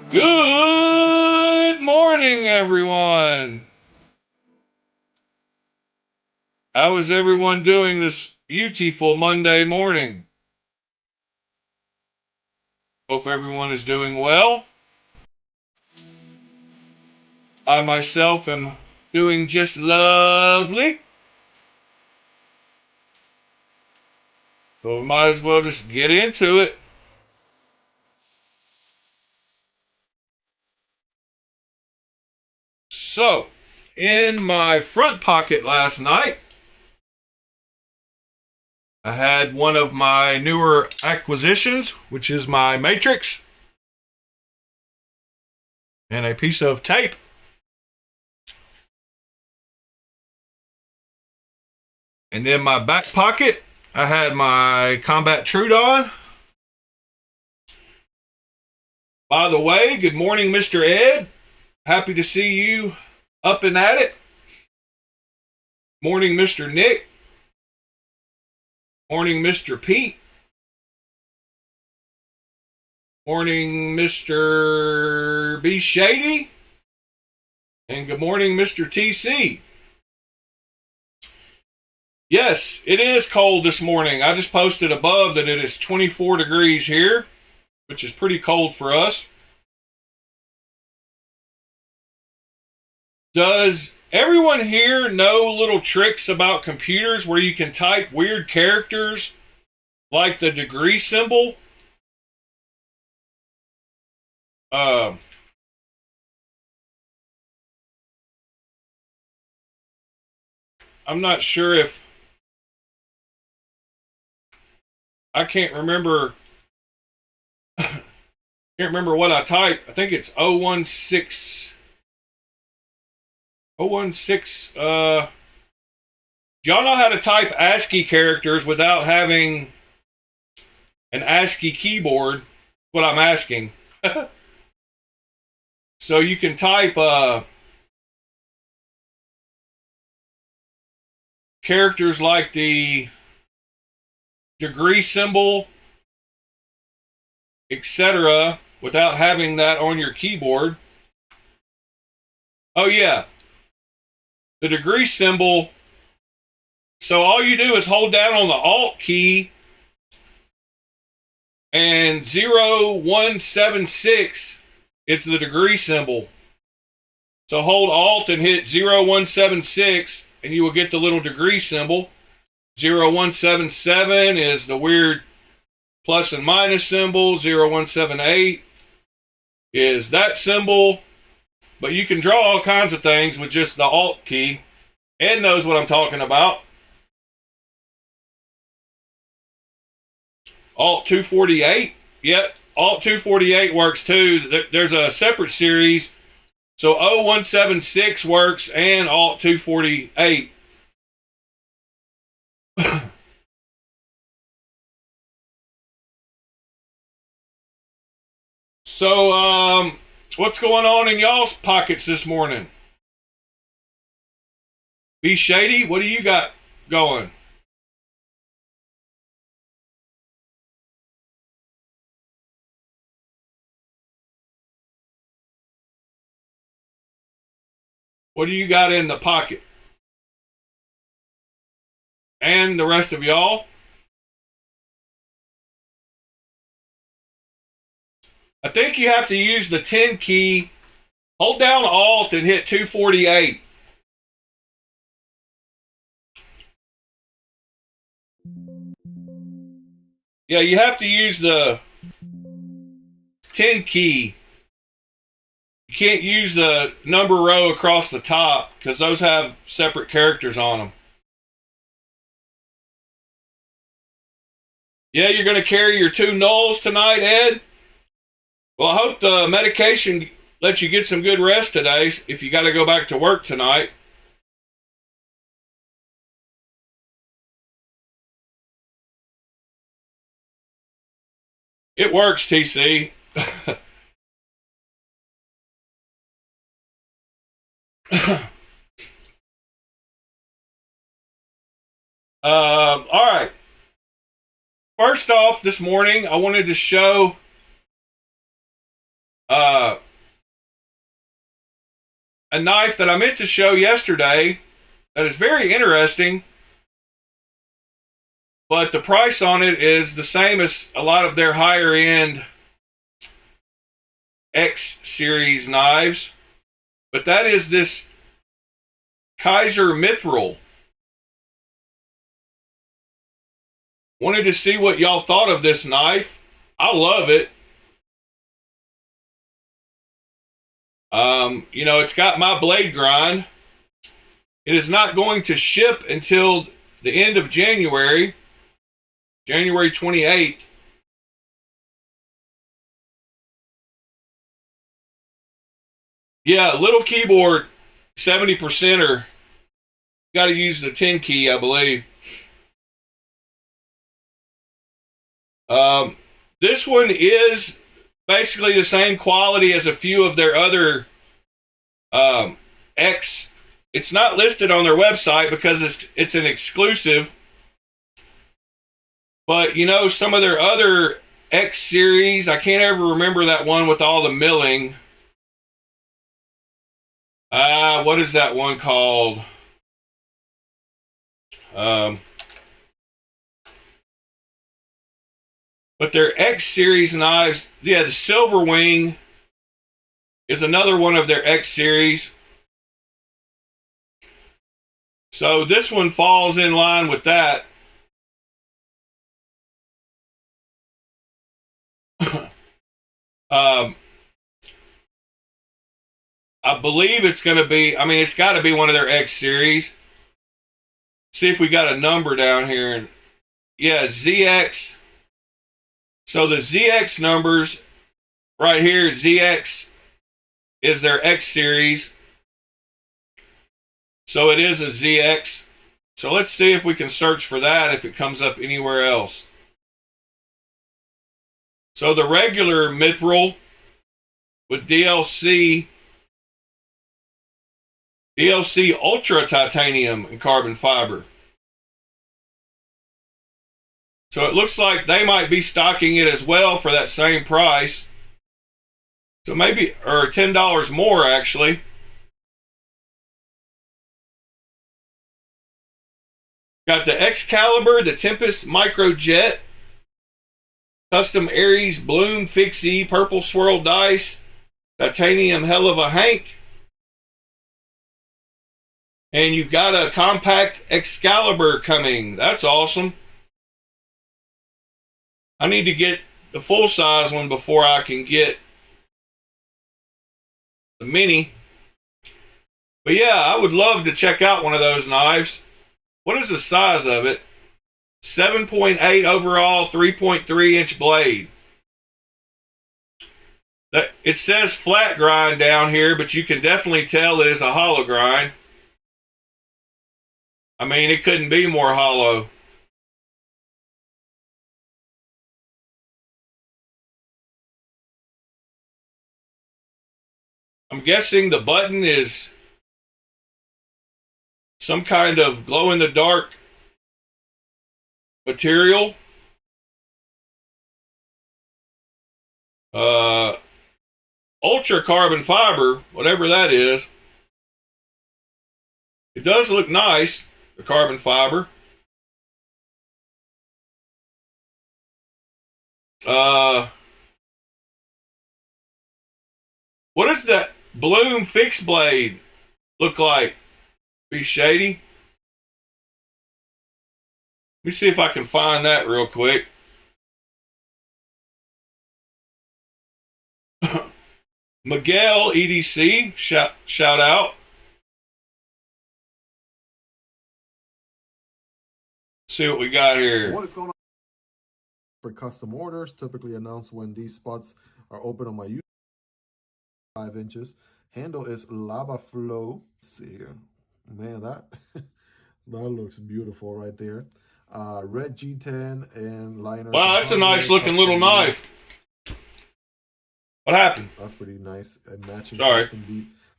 Good morning, everyone. How is everyone doing this beautiful Monday morning? Hope everyone is doing well. I myself am doing just lovely. So we might as well just get into it. So, in my front pocket last night, I had one of my newer acquisitions, which is my Matrix, and a piece of tape. And in my back pocket, I had my Combat Trudon. By the way, good morning, Mr. Ed. Happy to see you up and at it. Morning, Mr. Nick. Morning, Mr. Pete. Morning, Mr. B. Shady. And good morning, Mr. TC. Yes, it is cold this morning. I just posted above that it is 24 degrees here, which is pretty cold for us. Does everyone here know little tricks about computers where you can type weird characters like the degree symbol? I'm not sure if I can't remember. Can't remember what I typed. I think it's 016. 016. Do y'all know how to type ASCII characters without having an ASCII keyboard? What I'm asking. So you can type characters like the degree symbol, etc., without having that on your keyboard. Oh, yeah. The degree symbol. So all you do is hold down on the Alt key and 0176 is the degree symbol. So hold Alt and hit 0176 and you will get the little degree symbol. 0177 is the weird plus and minus symbol. 0178 is that symbol. But you can draw all kinds of things with just the Alt key. Ed knows what I'm talking about. Alt 248. Yep, Alt 248 works too. There's a separate series. So 0176 works and Alt 248. So, what's going on in y'all's pockets this morning? Be Shady, what do you got going? What do you got in the pocket? And the rest of y'all? I think you have to use the 10 key. Hold down Alt and hit 248. Yeah, you have to use the 10 key. You can't use the number row across the top because those have separate characters on them. Yeah, you're going to carry your 2 nulls tonight, Ed? Well, I hope the medication lets you get some good rest today if you got to go back to work tonight. It works, TC. All right. First off, this morning, I wanted to show a knife that I meant to show yesterday that is very interesting, but the price on it is the same as a lot of their higher end X series knives. But that is this Kaiser Mithril. Wanted to see what y'all thought of this knife. I love it. You know, it's got my blade grind. It is not going to ship until the end of January 28th. Yeah, little keyboard, 70%, or got to use the 10 key, I believe. This one is basically the same quality as a few of their other X. It's not listed on their website because it's an exclusive. But, you know, some of their other X series, I can't ever remember that one with all the milling. What is that one called? But their X series knives, yeah, the Silver Wing is another one of their X series. So this one falls in line with that. I believe it's going to be, I mean, it's got to be one of their X series. See if we got a number down here. Yeah, ZX. So the ZX numbers right here, ZX is their X series. So it is a ZX. So let's see if we can search for that, if it comes up anywhere else. So the regular mithril with DLC Ultra Titanium and carbon fiber. So it looks like they might be stocking it as well for that same price. So maybe, or $10 more actually. Got the Excalibur, the Tempest Microjet, Custom Aries Bloom Fixie, Purple Swirl Dice, Titanium Hell of a Hank. And you've got a compact Excalibur coming. That's awesome. I need to get the full size one before I can get the mini. But yeah, I would love to check out one of those knives. What is the size of it? 7.8 overall, 3.3 inch blade. It says flat grind down here, but you can definitely tell it is a hollow grind. I mean, it couldn't be more hollow. I'm guessing the button is some kind of glow-in-the-dark material. Ultra carbon fiber, whatever that is. It does look nice, the carbon fiber. What does that Bloom fixed blade look like? Be shady. Let me see if I can find that real quick. Miguel EDC, shout out. See what we got here. What is going on for custom orders? Typically announced when these spots are open on my YouTube. 5 inches. Handle is Lava Flow. Let's see here. Man, that looks beautiful right there. Red G10 and liner. Wow, that's a nice looking little knife. What happened? That's pretty nice. And matching Sorry.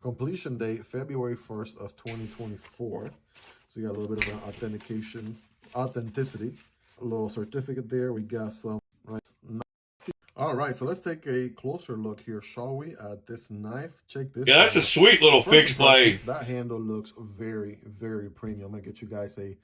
Completion date February 1st of 2024. So you got a little bit of an authenticity. A little certificate there. We got some All right, so let's take a closer look here, shall we, at this knife. Check this Yeah, that's out. a sweet little First fixed blade. impressions, that handle looks very, very premium. I'm gonna get you guys a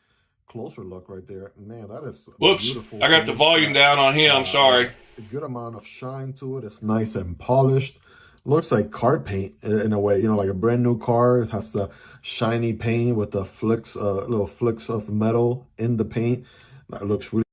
closer look right there. Man, that is Whoops, beautiful. I got the volume down on him. Sorry. A good amount of shine to it. It's nice and polished. Looks like car paint in a way, you know, like a brand new car. It has the shiny paint with the flicks, little flicks of metal in the paint. That looks really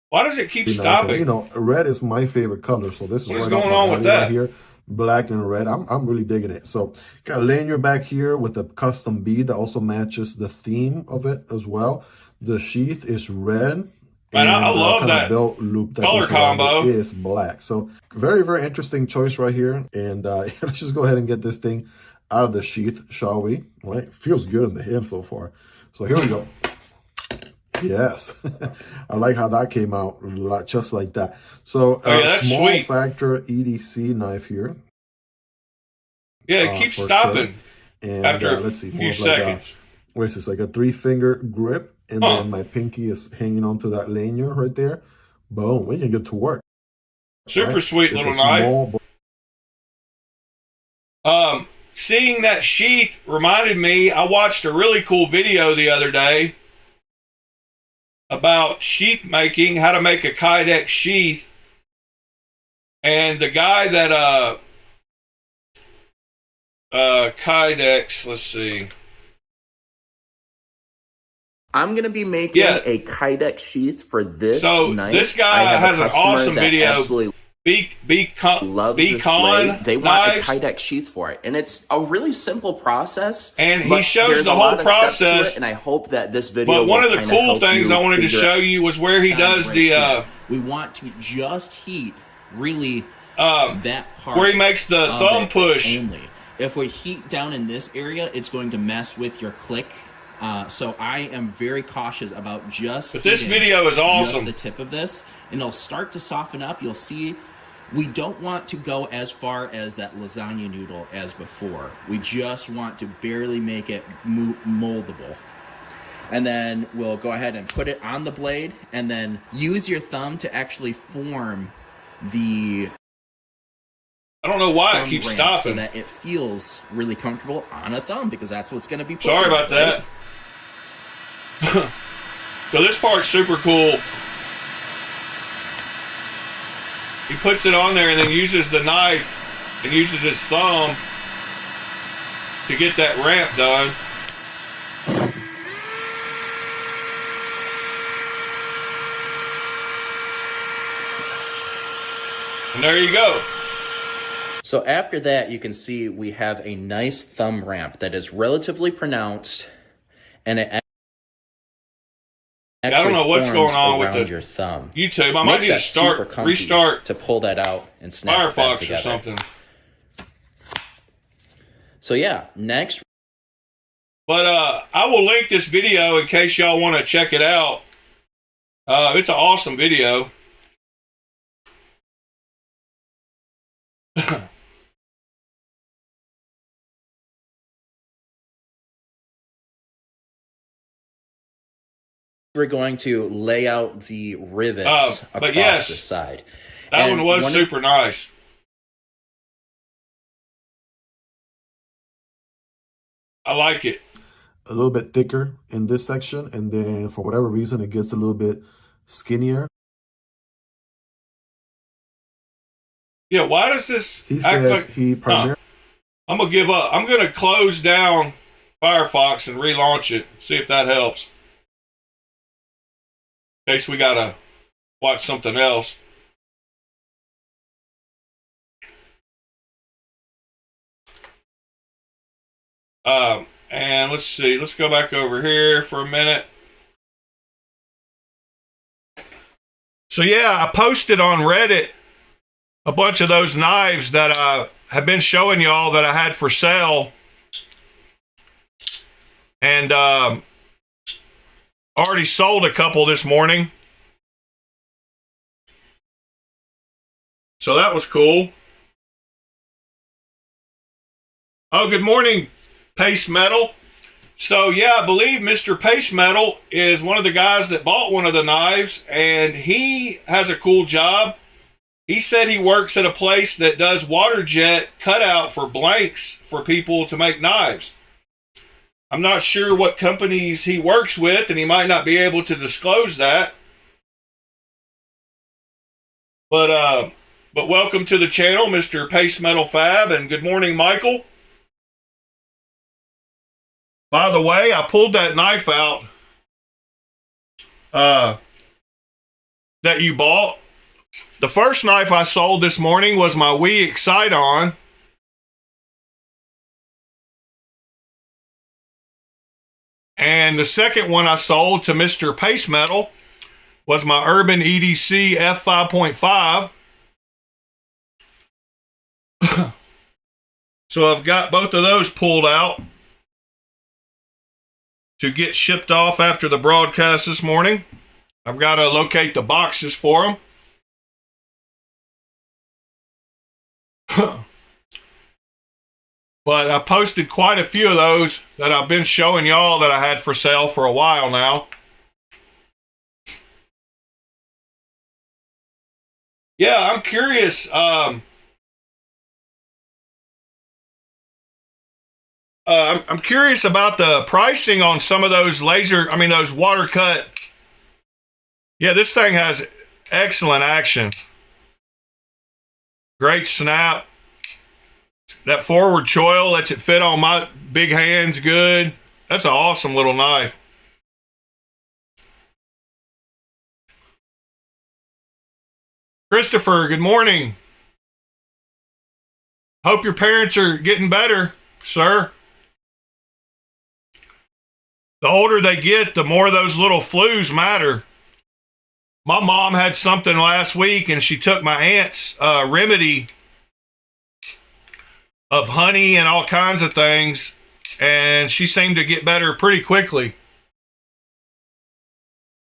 Why does it keep nice. stopping? And, you know, red is my favorite color, so this is what is right going up my on with alley that right here. Black and red. I'm really digging it. So got a lanyard back here with a custom bead that also matches the theme of it as well. The sheath is red. And I love that belt loop that color combo is black. So very, very interesting choice right here. And let's just go ahead and get this thing out of the sheath, shall we? Right? Feels good in the hand so far. So here we go. Yes, I like how that came out, just like that. So that's small sweet. factor EDC knife here. Yeah, it keeps stopping sure. And after let's see, a few like seconds. Where is this? Like a 3-finger grip, and then my pinky is hanging onto that lanyard right there. Boom, we can get to work. Super sweet It's little a knife. Seeing that sheath reminded me, I watched a really cool video the other day about sheath making, how to make a Kydex sheath. And the guy that Kydex, let's see. I'm going to be making a Kydex sheath for this knife. This guy has an awesome video. Loves this blade. They want a Kydex sheath for it, and it's a really simple process. And he shows the whole process. And I hope that this video. But one of the cool things I wanted to show you was where he does the. We want to just heat really that part where he makes the thumb push. Only if we heat down in this area, it's going to mess with your click. So I am very cautious about just. But this video is awesome. Just the tip of this, and it'll start to soften up. You'll see. We don't want to go as far as that lasagna noodle as before. We just want to barely make it moldable. And then we'll go ahead and put it on the blade, and then use your thumb to actually form the. I don't know why it keeps stopping. So that it feels really comfortable on a thumb, because that's what's going to be. Sorry about that. So this part's super cool. He puts it on there and then uses the knife and uses his thumb to get that ramp done. And there you go. So after that, you can see we have a nice thumb ramp that is relatively pronounced, and it I don't know what's going on with your thumb. YouTube. I might need to restart to pull that out and snap it back Firefox together. or something. So yeah, next. But I will link this video in case y'all want to check it out. It's an awesome video. We're going to lay out the rivets across the side. That one was super nice. I like it. A little bit thicker in this section, and then for whatever reason, it gets a little bit skinnier. Yeah, why does this He act says like... he primarily... I'm going to give up. I'm going to close down Firefox and relaunch it. See if that helps. In case we got to watch something else. And let's see. Let's go back over here for a minute. So yeah, I posted on Reddit a bunch of those knives that I have been showing y'all that I had for sale. And already sold a couple this morning. So that was cool. Oh, good morning, Pace Metal. So yeah, I believe Mr. Pace Metal is one of the guys that bought one of the knives, and he has a cool job. He said he works at a place that does water jet cutout for blanks for people to make knives. I'm not sure what companies he works with, and he might not be able to disclose that. But welcome to the channel, Mr. Pace Metal Fab, and good morning, Michael. By the way, I pulled that knife out that you bought. The first knife I sold this morning was my Wii Excite-On. And the second one I sold to Mr. Pace Metal was my Urban EDC F5.5. So I've got both of those pulled out to get shipped off after the broadcast this morning. I've got to locate the boxes for them. But I posted quite a few of those that I've been showing y'all that I had for sale for a while now. Yeah, I'm curious. I'm curious about the pricing on some of those those water cut. Yeah, this thing has excellent action. Great snap. That forward choil lets it fit on my big hands good. That's an awesome little knife. Christopher, good morning. Hope your parents are getting better, sir. The older they get, the more those little flus matter. My mom had something last week, and she took my aunt's remedy of honey and all kinds of things, and she seemed to get better pretty quickly.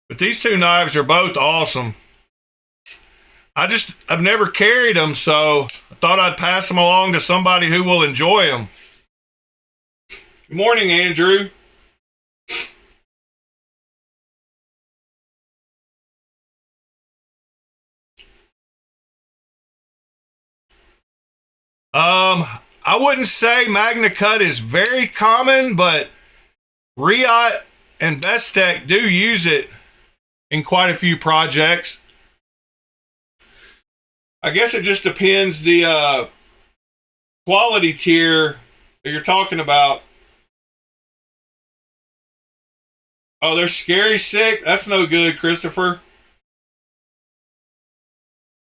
But these two knives are both awesome. I've never carried them, so I thought I'd pass them along to somebody who will enjoy them. Good morning, Andrew. I wouldn't say Magna Cut is very common, but Riot and Bestech do use it in quite a few projects. I guess it just depends the quality tier that you're talking about. Oh, they're scary sick? That's no good, Christopher.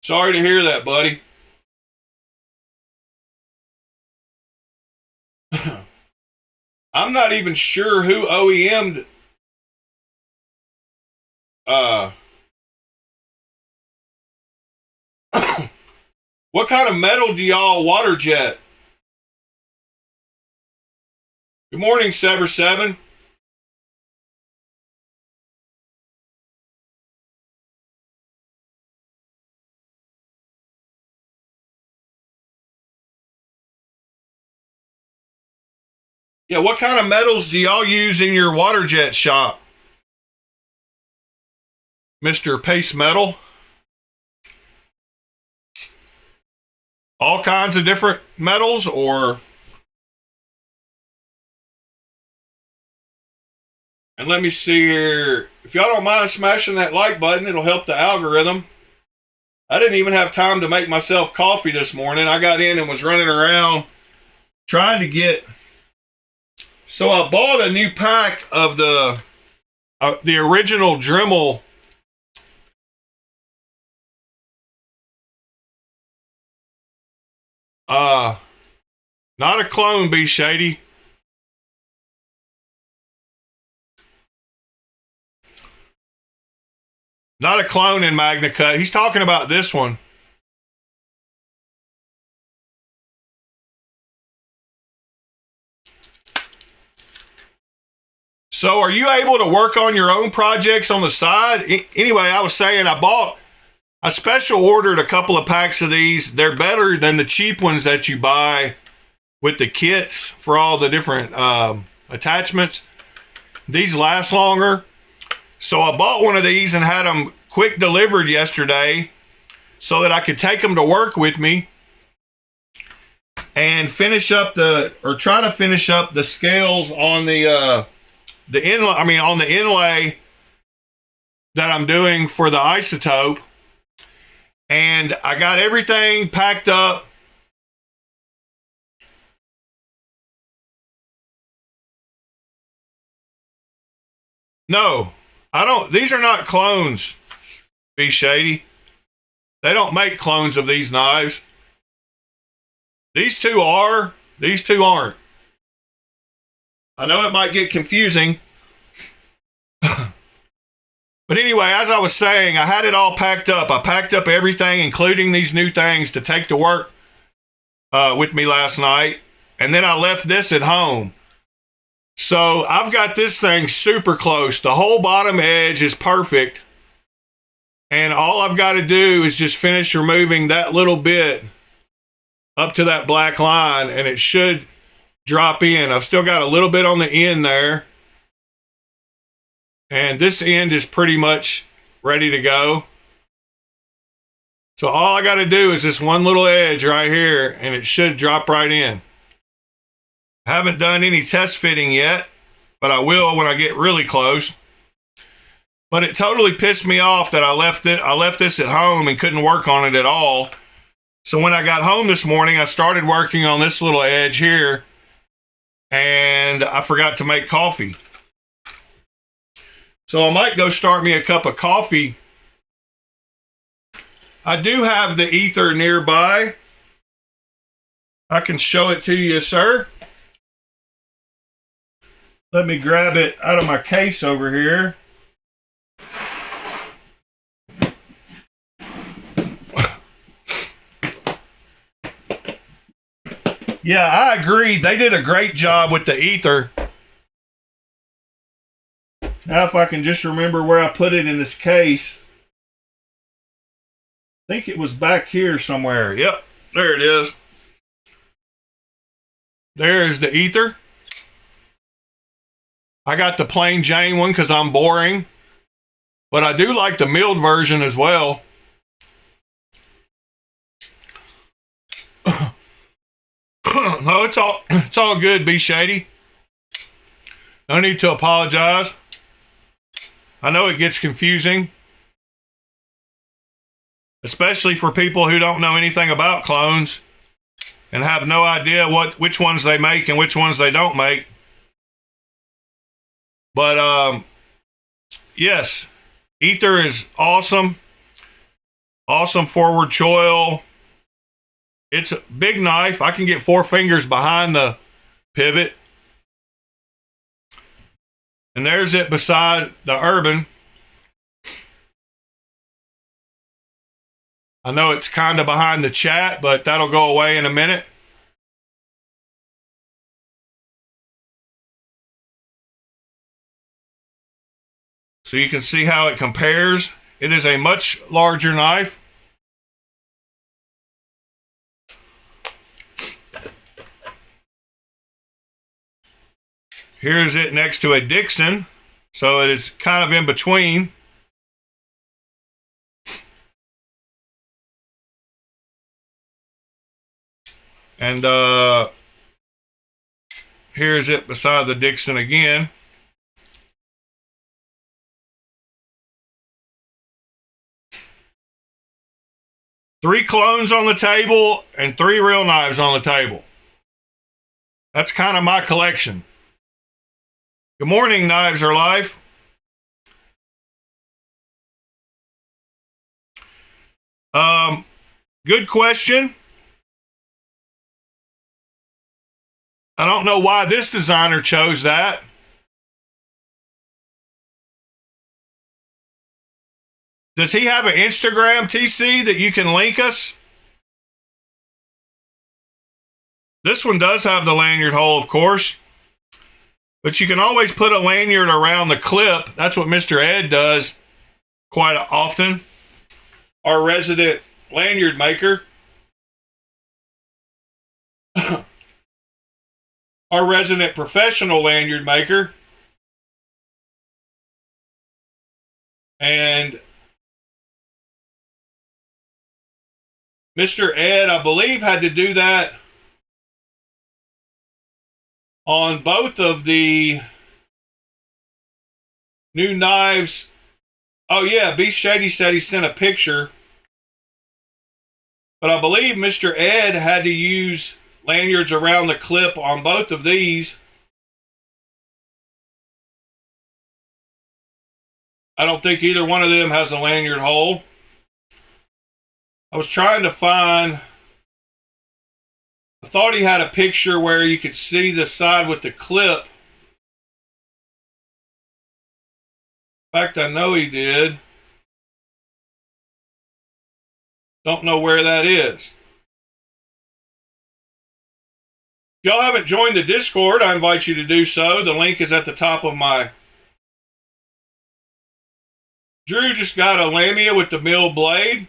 Sorry to hear that, buddy. I'm not even sure who OEM'd what kind of metal do y'all water jet? Good morning, Sever7. Yeah, what kind of metals do y'all use in your water jet shop, Mr. Pace Metal? All kinds of different metals, or? And let me see here. If y'all don't mind smashing that like button, it'll help the algorithm. I didn't even have time to make myself coffee this morning. I got in and was running around trying to get... So I bought a new pack of the original Dremel not a clone, B Shady. Not a clone in Magna Cut. He's talking about this one. So are you able to work on your own projects on the side? Anyway, I was saying I special ordered a couple of packs of these. They're better than the cheap ones that you buy with the kits for all the different attachments. These last longer. So I bought one of these and had them quick delivered yesterday. so that I could take them to work with me and finish up try to finish up the scales on the inlay. I mean, on the inlay that I'm doing for the isotope. And I got everything packed up. No, I don't. These are not clones, Be Shady. They don't make clones of these knives. These two are. These two aren't. I know it might get confusing. But anyway, as I was saying, I had it all packed up. I packed up everything, including these new things, to take to work with me last night. And then I left this at home. So I've got this thing super close. The whole bottom edge is perfect. And all I've got to do is just finish removing that little bit up to that black line, and it should drop in. I've still got a little bit on the end there. And this end is pretty much ready to go. So all I got to do is this one little edge right here, and it should drop right in. I haven't done any test fitting yet, but I will when I get really close. But it totally pissed me off that I left this at home and couldn't work on it at all. So when I got home this morning, I started working on this little edge here, and I forgot to make coffee. So I might go start me a cup of coffee. I do have the ether nearby. I can show it to you, sir. Let me grab it out of my case over here. Yeah, I agree. They did a great job with the ether. Now, if I can just remember where I put it in this case. I think it was back here somewhere. Yep, there it is. There's the ether. I got the plain Jane one because I'm boring. But I do like the milled version as well. No, it's all good, Be Shady. No need to apologize. I know it gets confusing, especially for people who don't know anything about clones and have no idea which ones they make and which ones they don't make. But yes, ether is awesome. Awesome forward choil. It's a big knife. I can get 4 fingers behind the pivot. And there's it beside the Urban. I know it's kind of behind the chat, but that'll go away in a minute. So you can see how it compares. It is a much larger knife. Here's it next to a Dixon, so it is kind of in between. And here's it beside the Dixon again. Three clones on the table and 3 real knives on the table. That's kind of my collection. Good morning, Knives Are Life. Good question. I don't know why this designer chose that. Does he have an Instagram, TC, that you can link us? This one does have the lanyard hole, of course. But you can always put a lanyard around the clip. That's what Mr. Ed does quite often. Our resident lanyard maker. Our resident professional lanyard maker. And Mr. Ed, I believe, had to do that on both of the new knives. Oh, yeah, B. Shady said he sent a picture. But I believe Mr. Ed had to use lanyards around the clip on both of these. I don't think either one of them has a lanyard hole. I was trying to find... I thought he had a picture where you could see the side with the clip. In fact, I know he did. Don't know where that is. If y'all haven't joined the Discord, I invite you to do so. The link is at the top of my... Drew just got a Lamia with the mill blade.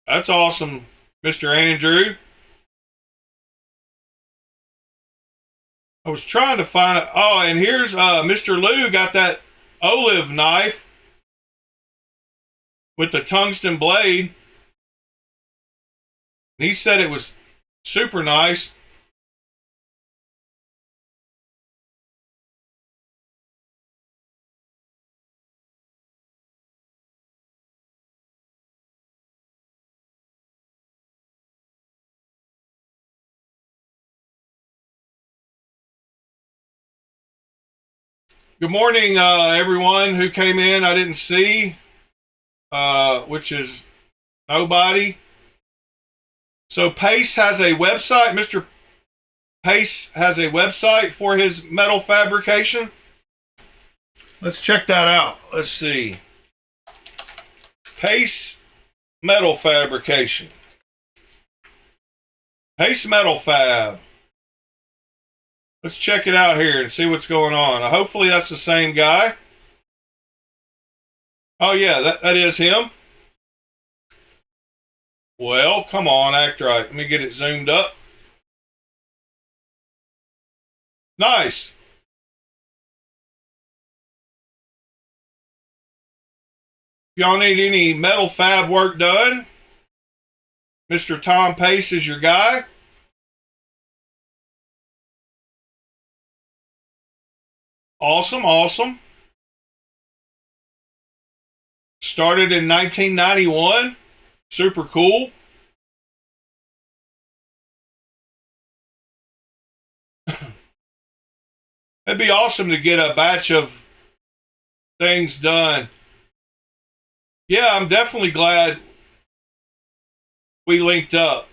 That's awesome, Mr. Andrew. I was trying to find it. Oh, and here's Mr. Lou got that olive knife with the tungsten blade. He said it was super nice. Good morning, everyone who came in. I didn't see, which is nobody. So Pace has a website. Mr. Pace has a website for his metal fabrication. Let's check that out. Let's see. Pace Metal Fabrication. Pace Metal Fab. Let's check it out here and see what's going on. Hopefully that's the same guy. Oh yeah, that is him. Well, come on, act right. Let me get it zoomed up. Nice. If y'all need any metal fab work done, Mr. Tom Pace is your guy. Awesome, awesome. Started in 1991. Super cool. It'd be awesome to get a batch of things done. Yeah, I'm definitely glad we linked up.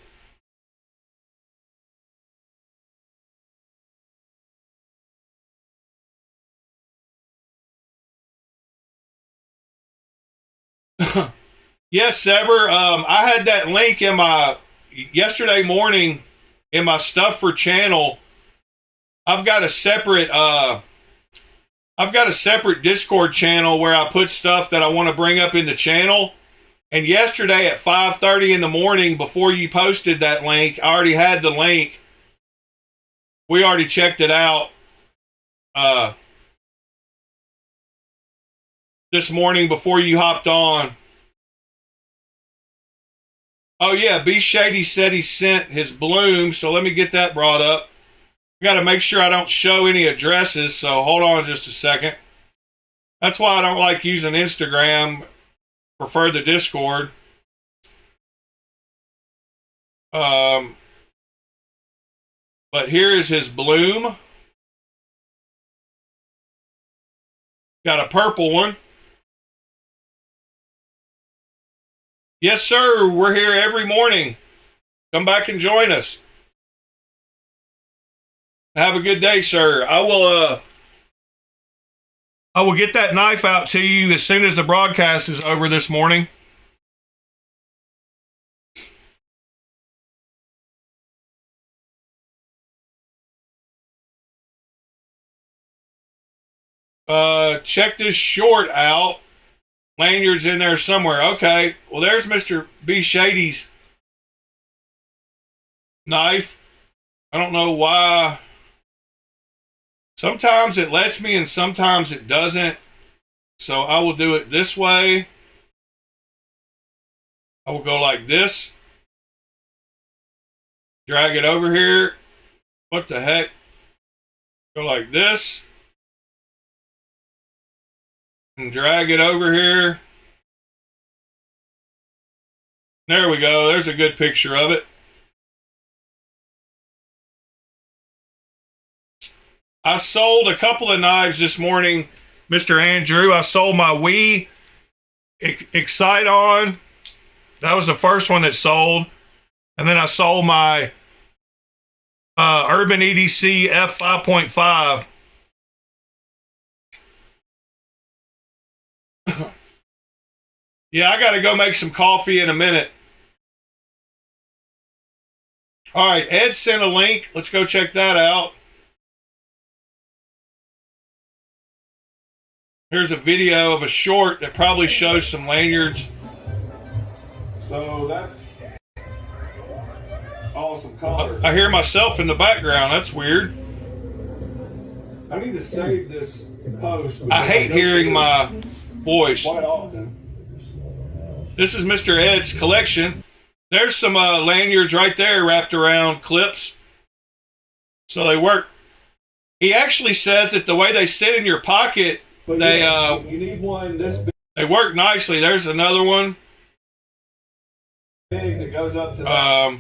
Yes, Sever. I had that link in my yesterday morning in my stuff for channel. I've got a separate Discord channel where I put stuff that I want to bring up in the channel. And yesterday at 5:30 in the morning, before you posted that link, I already had the link. We already checked it out this morning before you hopped on. Oh yeah, B Shady said he sent his bloom, so let me get that brought up. I got to make sure I don't show any addresses, so hold on just a second. That's why I don't like using Instagram. Prefer the Discord. But here is his bloom. Got a purple one. Yes, sir. We're here every morning. Come back and join us. Have a good day, sir. I will get that knife out to you as soon as the broadcast is over this morning. Check this short out. Lanyard's in there somewhere. Okay. Well, there's Mr. B. Shady's knife. I don't know why. Sometimes it lets me and sometimes it doesn't. So I will do it this way. I will go like this. Drag it over here. What the heck? Go like this. And drag it over here. There we go. There's a good picture of it. I sold a couple of knives this morning, Mr. Andrew. I sold my Wii Excite-On. That was the first one that sold. And then I sold my Urban EDC F5.5. Yeah, I got to go make some coffee in a minute. All right, Ed sent a link. Let's go check that out. Here's a video of a short that probably shows some lanyards. So that's awesome color. I hear myself in the background. That's weird. I need to save this post. I hate hearing my voice quite often. This is Mr. Ed's collection. There's some lanyards right there wrapped around clips. So they work. He actually says that the way they sit in your pocket, they you need one this big. They work nicely. There's another one. Big that goes up to that.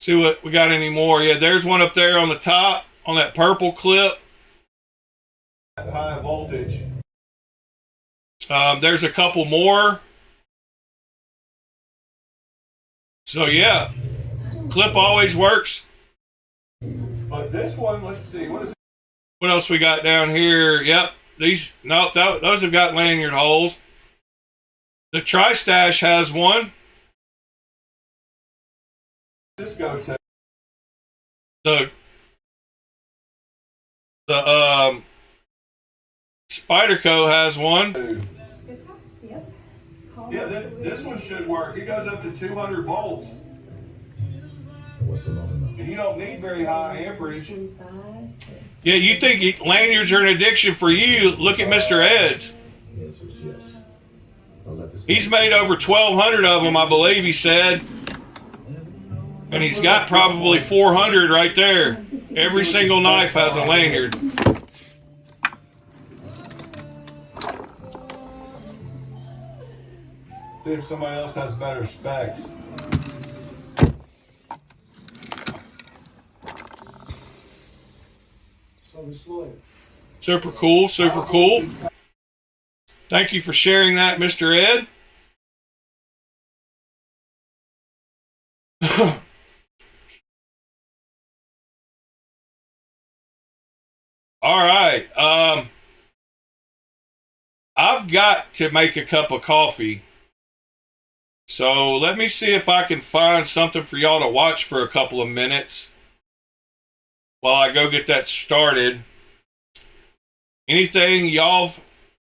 See what we got any more. Yeah, there's one up there on the top on that purple clip. High voltage. There's a couple more. So yeah, clip always works. But this one, let's see, what else we got down here? Yep, those have got lanyard holes. The Tri-Stash has one. This go to the Spyderco has one. Yeah, this one should work. It goes up to 200 volts. And you don't need very high amperage. Yeah, you think lanyards are an addiction for you? Look at Mr. Ed's. He's made over 1,200 of them, I believe he said. And he's got probably 400 right there. Every single knife has a lanyard. See if somebody else has better specs. Super cool, super cool. Thank you for sharing that, Mr. Ed. All right. I've got to make a cup of coffee. So let me see if I can find something for y'all to watch for a couple of minutes while I go get that started. Anything y'all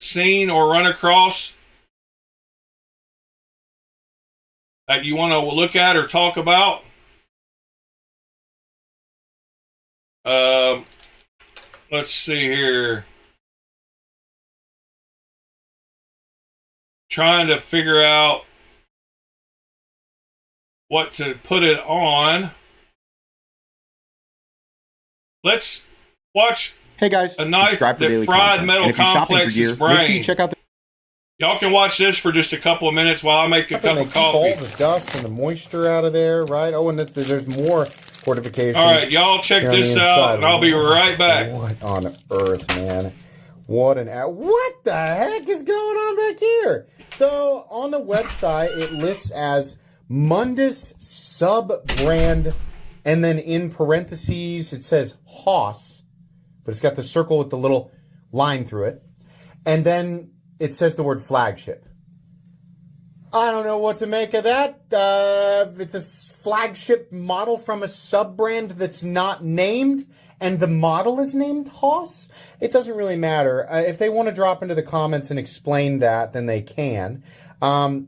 seen or run across that you want to look at or talk about? Let's see here. Trying to figure out what to put it on. Let's watch. Hey guys, a knife that fried Metal Complex's brain. Make sure you check out Y'all can watch this for just a couple of minutes while I make a cup of coffee. Keep all the dust and the moisture out of there, right? Oh, and there's more fortification. All right, y'all check this out, and I'll be right back. What on earth, man? What the heck is going on back here? So on the website, it lists as Mundus sub-brand, and then in parentheses it says Haas, but it's got the circle with the little line through it, and then it says the word flagship. I don't know what to make of that. It's a flagship model from a sub-brand that's not named, and the model is named Haas. It doesn't really matter. If they want to drop into the comments and explain that, then they can. Okay,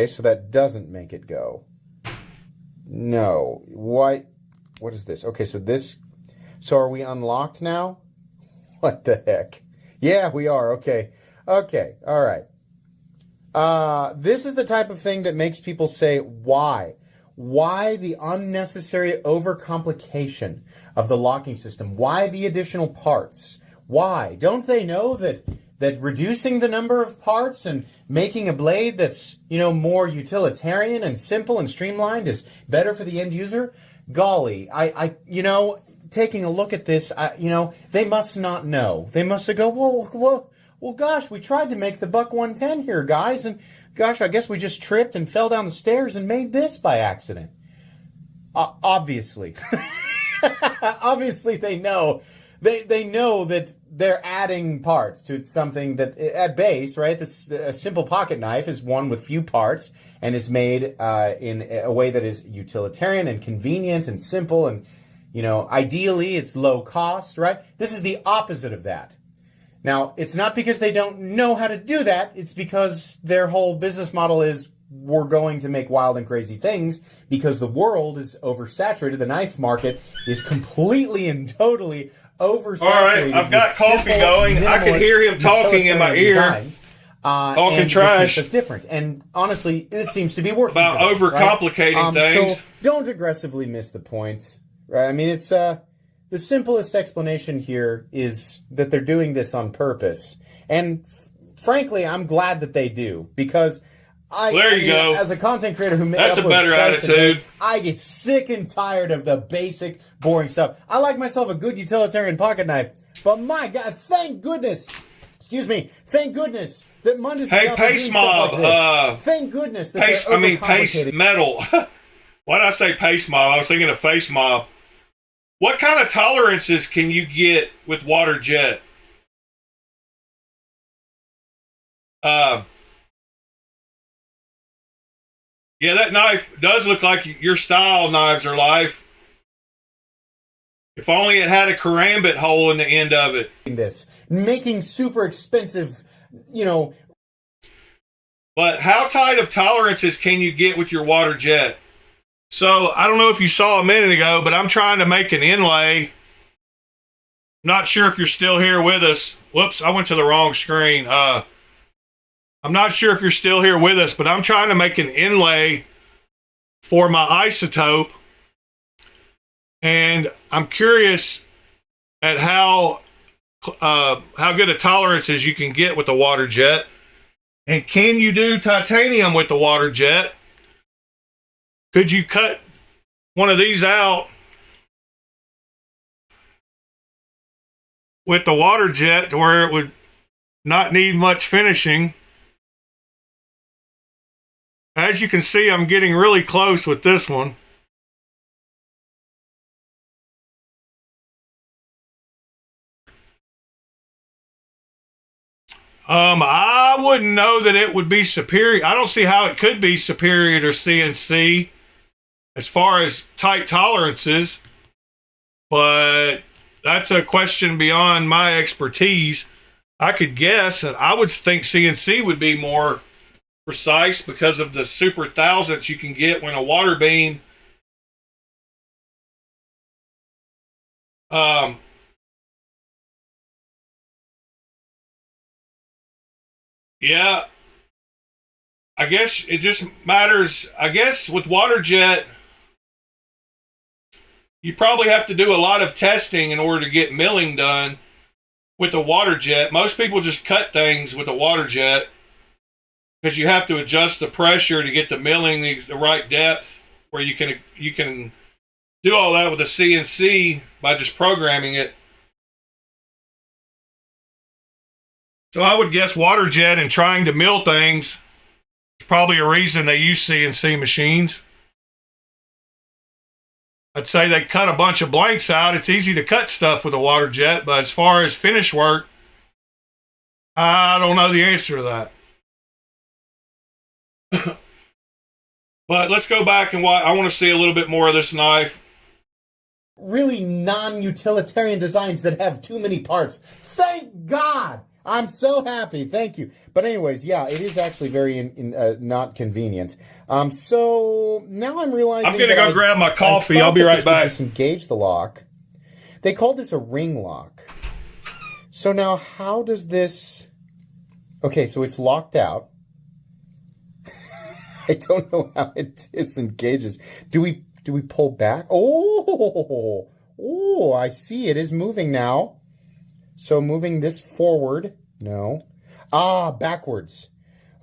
so that doesn't make it go. No. Why? What is this? Okay, so are we unlocked now? What the heck? Yeah, we are. Okay, all right. This is the type of thing that makes people say, why? why the unnecessary overcomplication of the locking system? Why the additional parts? Why? Don't they know that reducing the number of parts and making a blade that's, more utilitarian and simple and streamlined is better for the end user? Golly, I taking a look at this, they must not know. They must go, well, gosh, we tried to make the buck 110 here, guys, and gosh, I guess we just tripped and fell down the stairs and made this by accident. Obviously. Obviously they know. They know that they're adding parts to something that, at base, right, that's a simple pocket knife is one with few parts and is made in a way that is utilitarian and convenient and simple and, ideally it's low cost, right? This is the opposite of that. Now, it's not because they don't know how to do that. It's because their whole business model is we're going to make wild and crazy things because the world is oversaturated. The knife market is completely and totally oversaturated. All right, I've got coffee going. I can hear him talking in my ear. Talking trash. That's different. And honestly, it seems to be working. About overcomplicating things. So don't aggressively miss the point. Right? I mean, it's the simplest explanation here is that they're doing this on purpose. And frankly, I'm glad that they do because there you go. As a content creator who that's a better attitude. I get sick and tired of the basic, boring stuff. I like myself a good utilitarian pocket knife, but my God, thank goodness that Mundus. Hey, Pace Mob. Thank goodness that Pace Metal. Why did I say Pace Mob? I was thinking of Face Mob. What kind of tolerances can you get with water jet? Yeah, that knife does look like your style knives are life. If only it had a karambit hole in the end of it. Making super expensive, But how tight of tolerances can you get with your water jet? So, I don't know if you saw a minute ago, but I'm trying to make an inlay. Not sure if you're still here with us. Whoops, I went to the wrong screen. I'm not sure if you're still here with us, but I'm trying to make an inlay for my isotope. And I'm curious at how good a tolerances you can get with the water jet. And can you do titanium with the water jet? Could you cut one of these out with the water jet to where it would not need much finishing? As you can see, I'm getting really close with this one. I wouldn't know that it would be superior. I don't see how it could be superior to CNC as far as tight tolerances, but that's a question beyond my expertise. I could guess, and I would think CNC would be more precise because of the super thousandths you can get when a water beam yeah, I guess it just matters. I guess with water jet you probably have to do a lot of testing in order to get milling done with a water jet. Most people just cut things with a water jet because you have to adjust the pressure to get the milling the right depth, where you can do all that with a CNC by just programming it. So I would guess water jet and trying to mill things is probably a reason they use CNC machines. I'd say they cut a bunch of blanks out. It's easy to cut stuff with a water jet, but as far as finish work, I don't know the answer to that. But let's go back and I want to see a little bit more of this knife. Really non-utilitarian designs that have too many parts. Thank God! I'm so happy. Thank you. But anyways, yeah, it is actually very not convenient. So now I'm realizing I'm going to go grab my coffee. I'll be right back. Disengage the lock. They called this a ring lock. So now how does this... Okay, so it's locked out. I don't know how it disengages. Do we pull back? Oh, I see. It is moving now. So moving this forward. No. Backwards.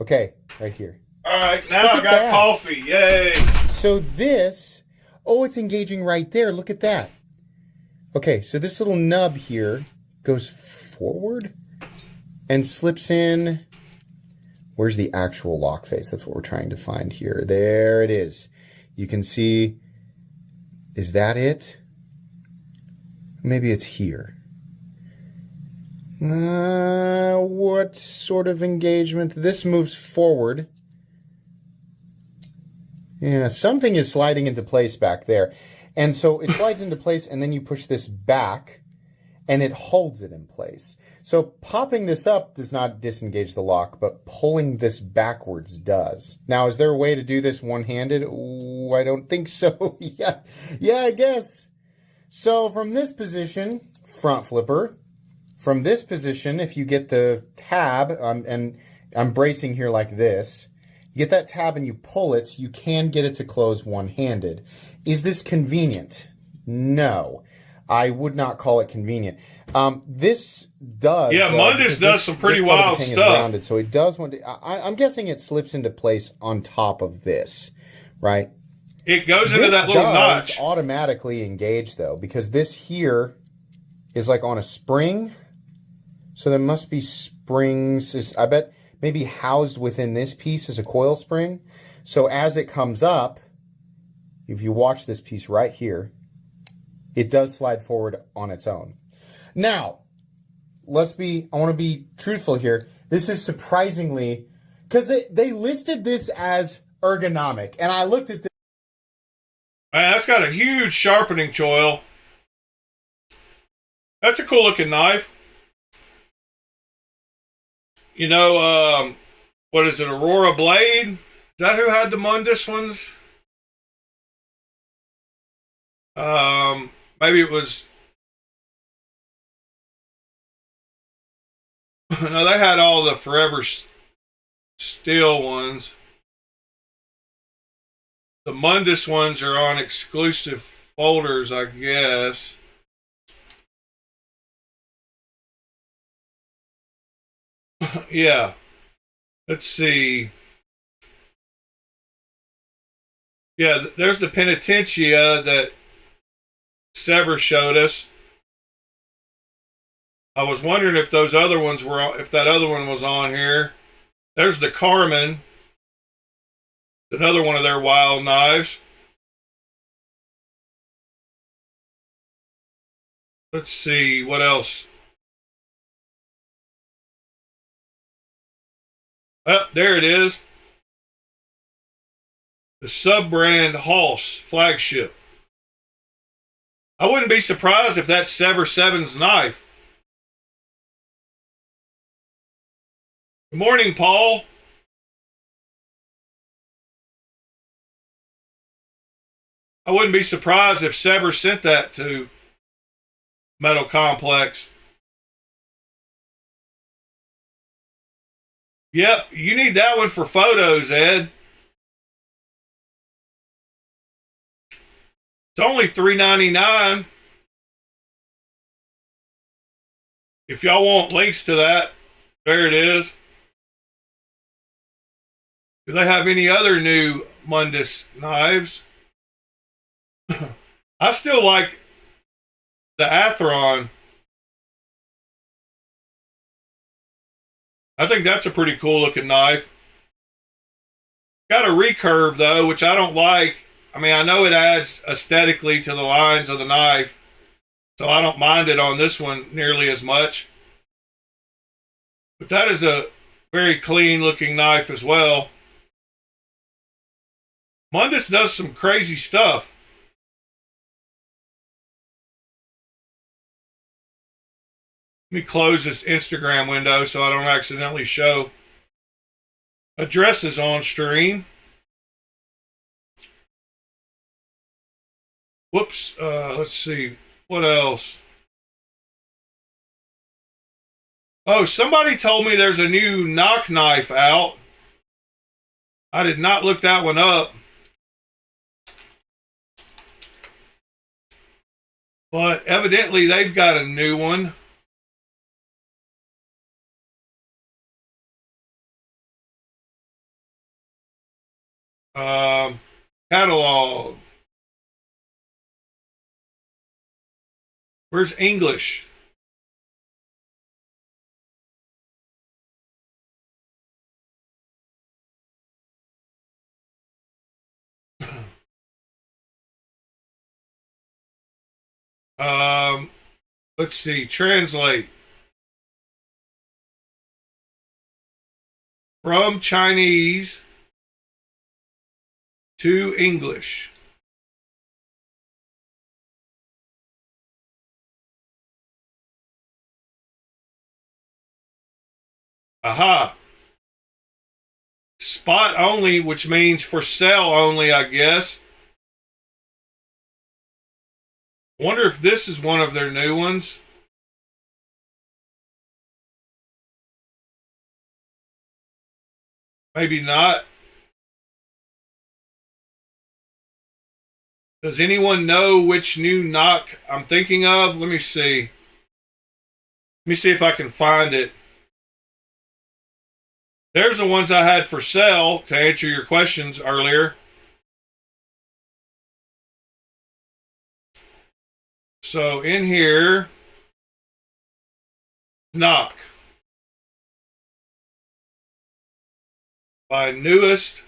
Okay, right here. All right, now I got coffee. Yay. So this, it's engaging right there. Look at that. Okay, so this little nub here goes forward and slips in. Where's the actual lock face? That's what we're trying to find here. There it is. You can see, is that it? Maybe it's here. What sort of engagement? This moves forward. Yeah, something is sliding into place back there. And so it slides into place, and then you push this back, and it holds it in place. So popping this up does not disengage the lock, but pulling this backwards does. Now, is there a way to do this one-handed? Ooh, I don't think so. Yeah, I guess. So from this position, front flipper. From this position, if you get the tab, and I'm bracing here like this, you get that tab and you pull it, you can get it to close one-handed. Is this convenient? No. I would not call it convenient. This does. Yeah, Mundus does some pretty wild stuff. Rounded, so it does want to. I'm guessing it slips into place on top of this, right? It goes into that little notch. Automatically engage though, because this here is like on a spring. So there must be springs. I bet maybe housed within this piece is a coil spring. So as it comes up, if you watch this piece right here, it does slide forward on its own. Now, I want to be truthful here. This is surprisingly, because they listed this as ergonomic, and I looked at this. That's got a huge sharpening choil. That's a cool looking knife. You know, what is it, Aurora Blade? Is that who had the Mundus ones? Maybe it was... No, they had all the Forever Steel ones. The Mundus ones are on exclusive folders, I guess. Yeah. Let's see. Yeah, there's the Penitentia that Sever showed us. I was wondering if those other ones were, if that other one was on here. There's the Carmen. Another one of their wild knives. Let's see, what else? Oh, there it is. The sub-brand Halse flagship. I wouldn't be surprised if that's Sever 7's knife. Good morning, Paul. I wouldn't be surprised if Sever sent that to Metal Complex. Yep, you need that one for photos, Ed. It's only $3.99. If y'all want links to that, there it is. Do they have any other new Mundus knives? I still like the Atheron. I think that's a pretty cool looking knife. Got a recurve though, which I don't like. I mean, I know it adds aesthetically to the lines of the knife, so I don't mind it on this one nearly as much. But that is a very clean looking knife as well. Mundus does some crazy stuff. Let me close this Instagram window so I don't accidentally show addresses on stream. Whoops. Let's see. What else? Oh, somebody told me there's a new knock knife out. I did not look that one up. But evidently they've got a new one. Catalog. Where's English? Let's see. Translate. From Chinese to English. Aha. Spot only, which means for sale only, I guess. Wonder if this is one of their new ones. Maybe not. Does anyone know which new knock I'm thinking of? Let me see. Let me see if I can find it. There's the ones I had for sale to answer your questions earlier. So in here, knock by newest.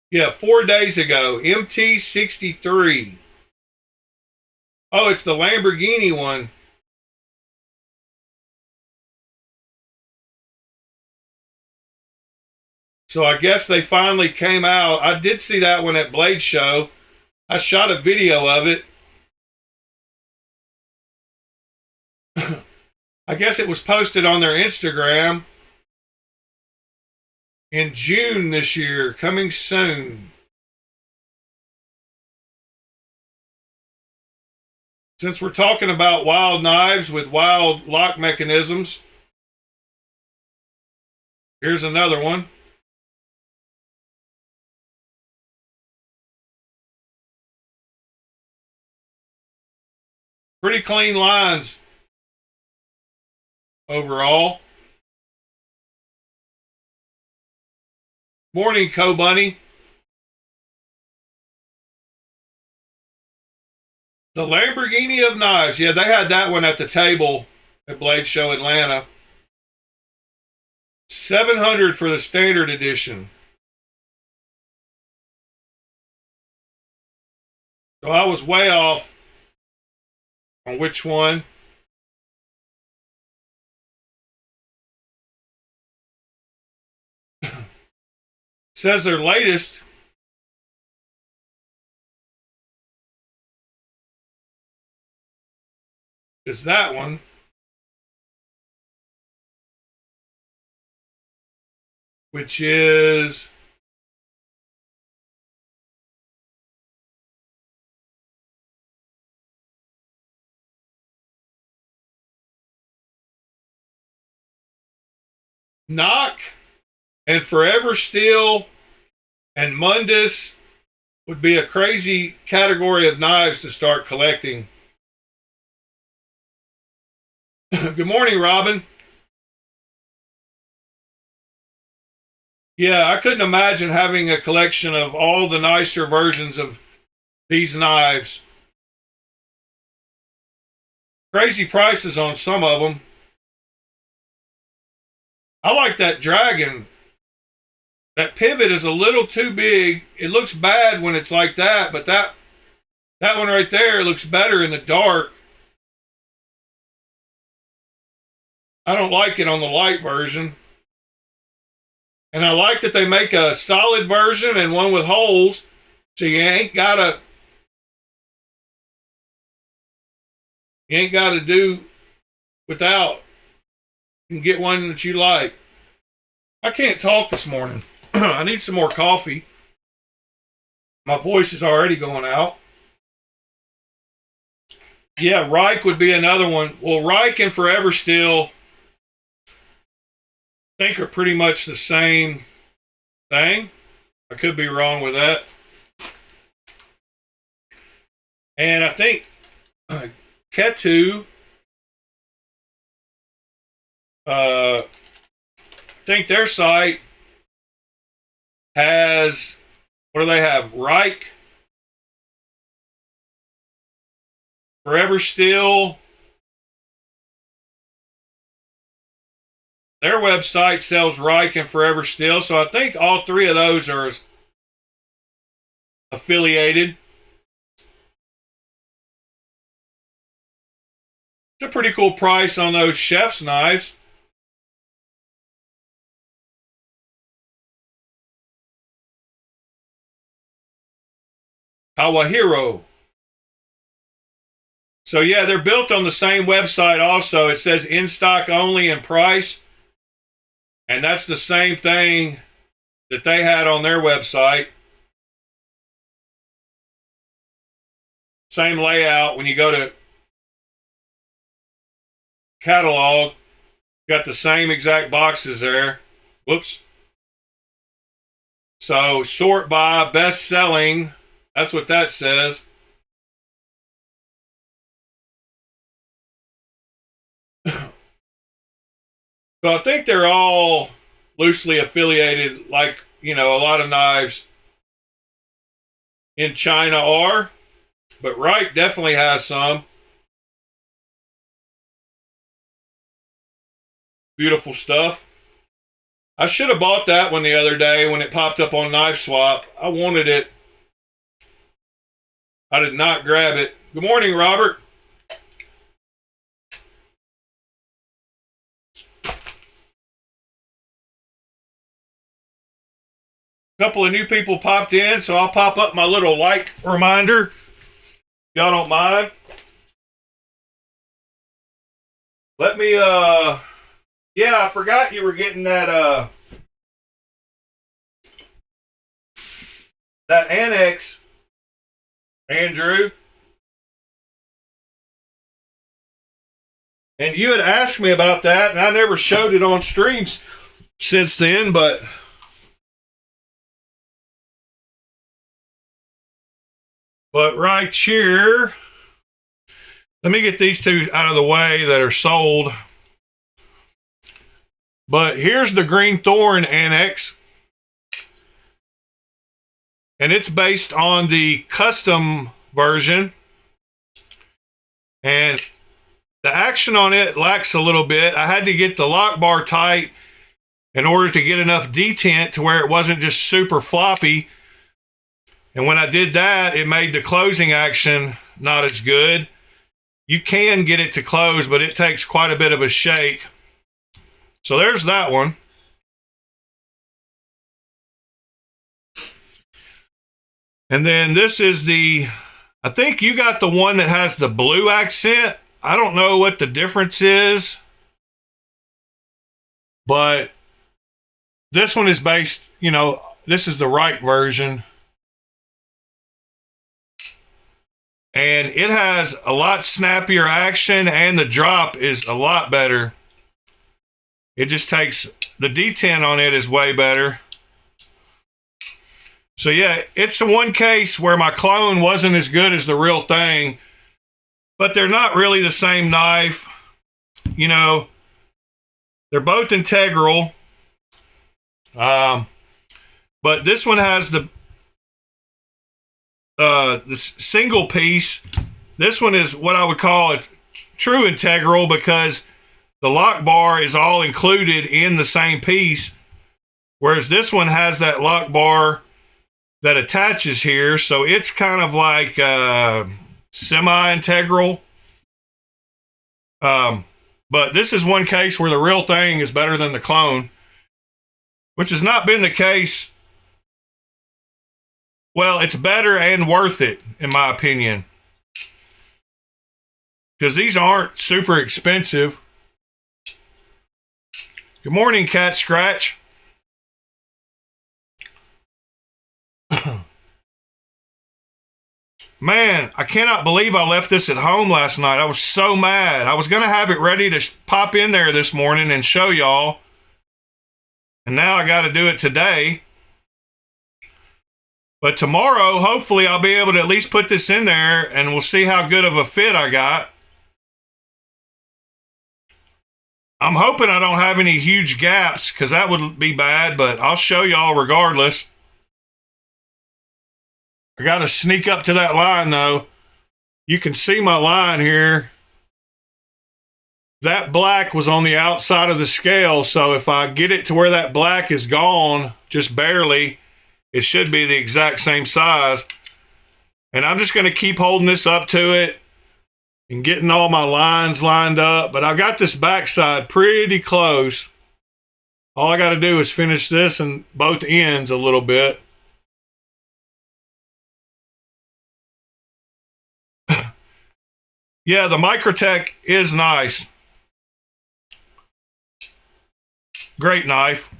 Yeah, 4 days ago, MT63. Oh, it's the Lamborghini one. So I guess they finally came out. I did see that one at Blade Show. I shot a video of it. I guess it was posted on their Instagram in June this year, coming soon. Since we're talking about wild knives with wild lock mechanisms, here's another one. Pretty clean lines overall. Morning, Co-Bunny. The Lamborghini of knives. Yeah, they had that one at the table at Blade Show Atlanta. $700 for the standard edition. So I was way off on which one. Says their latest is that one. Which is Knock and Forever Steel and Mundus would be a crazy category of knives to start collecting. Good morning, Robin. Yeah, I couldn't imagine having a collection of all the nicer versions of these knives. Crazy prices on some of them. I like that dragon. That pivot is a little too big. It looks bad when it's like that, but that one right there looks better in the dark. I don't like it on the light version. And I like that they make a solid version and one with holes, so you ain't gotta do without. You can get one that you like. I can't talk this morning. I need some more coffee. My voice is already going out. Yeah, Reich would be another one. Well, Reich and Forever Steel, I think, are pretty much the same thing. I could be wrong with that. And I think Ketuo, I think their site has, what do they have? Reich, Forever Steel. Their website sells Reich and Forever Steel, so I think all three of those are affiliated. It's a pretty cool price on those chef's knives. Kawahiro. So yeah, they're built on the same website also. It says in stock only and price. And that's the same thing that they had on their website. Same layout. When you go to catalog, got the same exact boxes there. Whoops. So sort by best selling. That's what that says. So I think they're all loosely affiliated, like, you know, a lot of knives in China are. But Reich definitely has some. Beautiful stuff. I should have bought that one the other day when it popped up on Knife Swap. I wanted it. I did not grab it. Good morning, Robert. A couple of new people popped in, so I'll pop up my little like reminder. Y'all don't mind. Let me, yeah, I forgot you were getting that annex, Andrew. And you had asked me about that, and I never showed it on streams since then, but right here, let me get these two out of the way that are sold. But here's the Green Thorn Annex. And it's based on the custom version. And the action on it lacks a little bit. I had to get the lock bar tight in order to get enough detent to where it wasn't just super floppy. And when I did that, it made the closing action not as good. You can get it to close, but it takes quite a bit of a shake. So there's that one. And then this is I think you got the one that has the blue accent. I don't know what the difference is, but this one is based, you know, this is the right version. And it has a lot snappier action, and the drop is a lot better. It just takes, the detent on it is way better. So yeah, it's the one case where my clone wasn't as good as the real thing, but they're not really the same knife. You know, they're both integral. But this one has the single piece. This one is what I would call a true integral because the lock bar is all included in the same piece, whereas this one has that lock bar that attaches here, so it's kind of like semi-integral. But this is one case where the real thing is better than the clone, which has not been the case. Well, it's better and worth it, in my opinion. Because these aren't super expensive. Good morning, Cat Scratch. Man, I cannot believe I left this at home last night. I was so mad. I was going to have it ready to pop in there this morning and show y'all. And now I got to do it today. But tomorrow, hopefully, I'll be able to at least put this in there, and we'll see how good of a fit I got. I'm hoping I don't have any huge gaps, because that would be bad, but I'll show y'all regardless. I got to sneak up to that line, though. You can see my line here. That black was on the outside of the scale, so if I get it to where that black is gone, just barely, it should be the exact same size. And I'm just going to keep holding this up to it and getting all my lines lined up. But I got this backside pretty close. All I got to do is finish this and both ends a little bit. Yeah, the Microtech is nice. Great knife.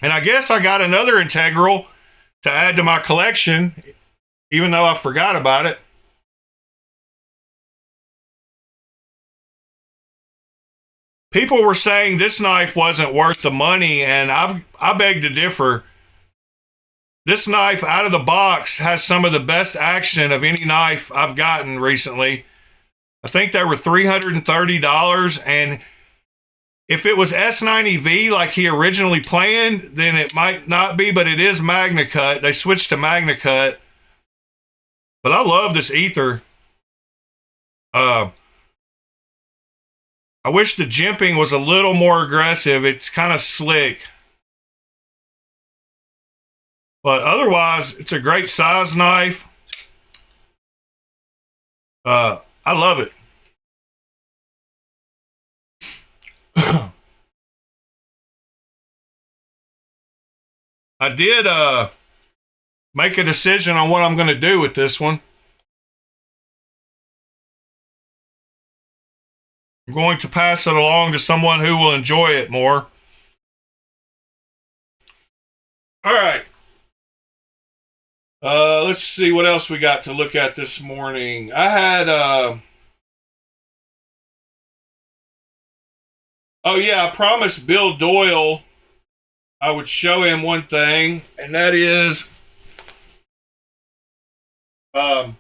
And I guess I got another integral to add to my collection, even though I forgot about it. People were saying this knife wasn't worth the money, and I beg to differ. This knife out of the box has some of the best action of any knife I've gotten recently. I think they were $330, and if it was S90V like he originally planned, then it might not be, but it is Magna Cut. They switched to Magna Cut. But I love this ether. I wish the jimping was a little more aggressive. It's kind of slick. But otherwise, it's a great size knife. I love it. I did make a decision on what I'm going to do with this one. I'm going to pass it along to someone who will enjoy it more. All right. Let's see what else we got to look at this morning. I had oh yeah, I promised Bill Doyle I would show him one thing, and that is I've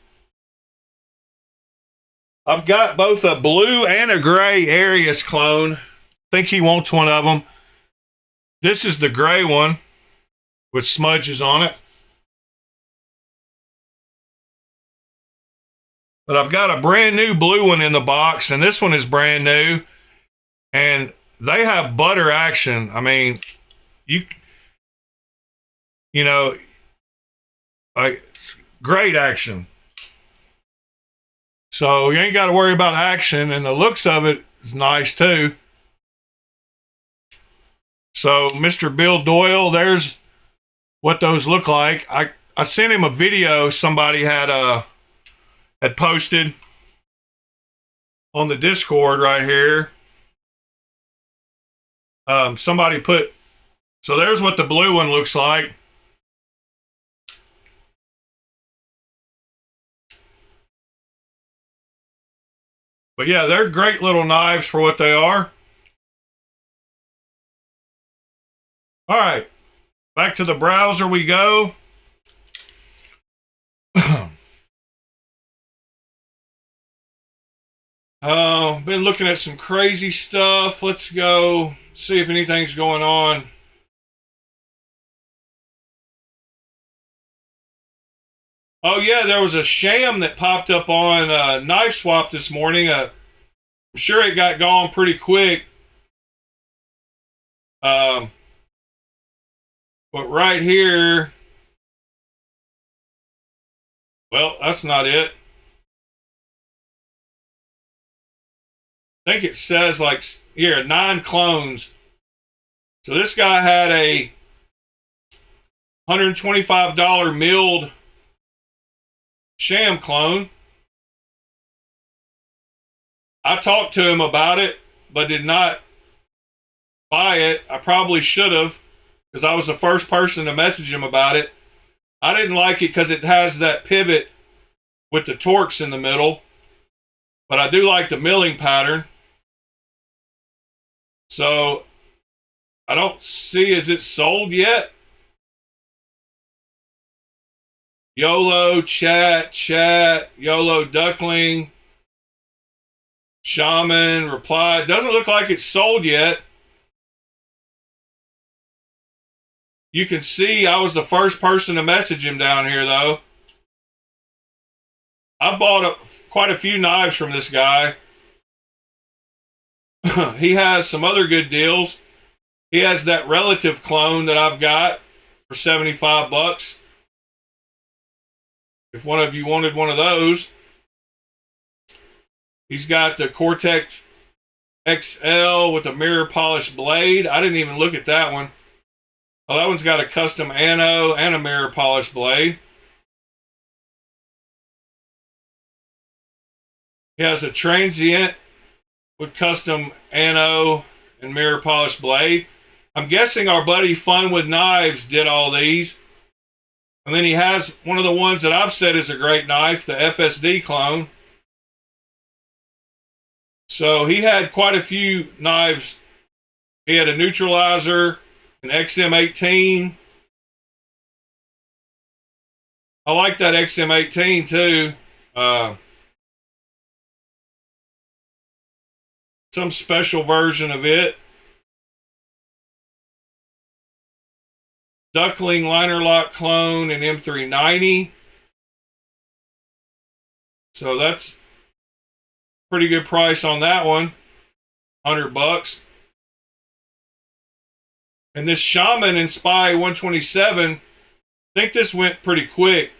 got both a blue and a gray Arius clone. I think he wants one of them. This is the gray one with smudges on it. But I've got a brand new blue one in the box, and this one is brand new. And they have butter action. I mean, you know, great action. So you ain't got to worry about action, and the looks of it is nice too. So Mr. Bill Doyle, there's what those look like. I sent him a video somebody had posted on the Discord right here. Somebody put, so there's what the blue one looks like. But yeah, they're great little knives for what they are. All right, back to the browser we go. Been looking at some crazy stuff. Let's go see if anything's going on. Oh yeah, there was a sham that popped up on Knife Swap this morning. I'm sure it got gone pretty quick. But right here, well, that's not it. I think it says like here 9 clones. So this guy had a $125 milled sham clone. I talked to him about it, but did not buy it. I probably should have, because I was the first person to message him about it. I didn't like it because it has that pivot with the Torx in the middle, but I do like the milling pattern. So I don't see, is it sold yet? YOLO, chat, YOLO Duckling, Shaman, replied. Doesn't look like it's sold yet. You can see I was the first person to message him down here, though. I bought quite a few knives from this guy. He has some other good deals. He has that relative clone that I've got for 75 bucks. If one of you wanted one of those. He's got the Cortex XL with a mirror polished blade. I didn't even look at that one. Oh, that one's got a custom ano and a mirror polished blade. He has a transient with custom ano and mirror polished blade. I'm guessing our buddy Fun with Knives did all these. And then he has one of the ones that I've said is a great knife, the FSD clone. So he had quite a few knives. He had a neutralizer, an XM18. I like that XM18 too. Some special version of it. Duckling liner lock clone and M390. So that's pretty good price on that one. $100. And this Shaman and Spy 127, I think this went pretty quick.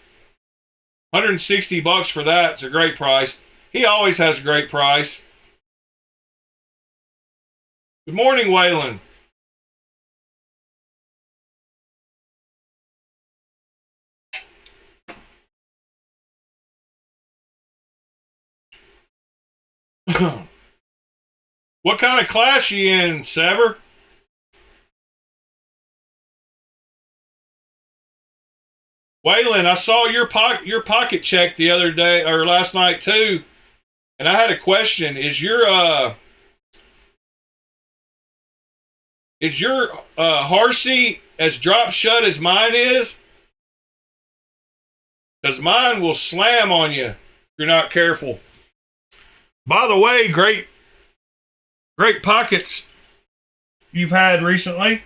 $160 for that. It's a great price. He always has a great price. Good morning, Waylon. What kind of class you in, Sever? Waylon, I saw your pocket check the other day or last night too, and I had a question. Is your Harsey as drop shut as mine is? Because mine will slam on you if you're not careful. By the way, great pockets you've had recently.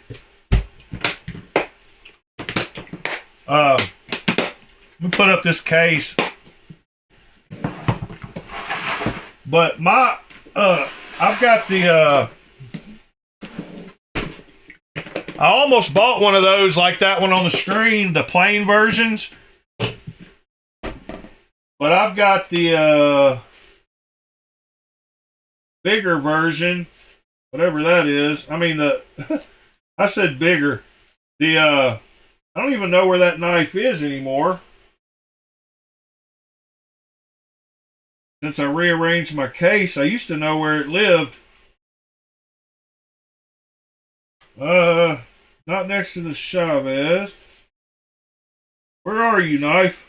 Let me put up this case. But I've got the I almost bought one of those like that one on the screen, the plain versions. But I've got the bigger version, whatever that is. I mean I said bigger. I don't even know where that knife is anymore. Since I rearranged my case, I used to know where it lived. Not next to the Chavez. Where are you, knife?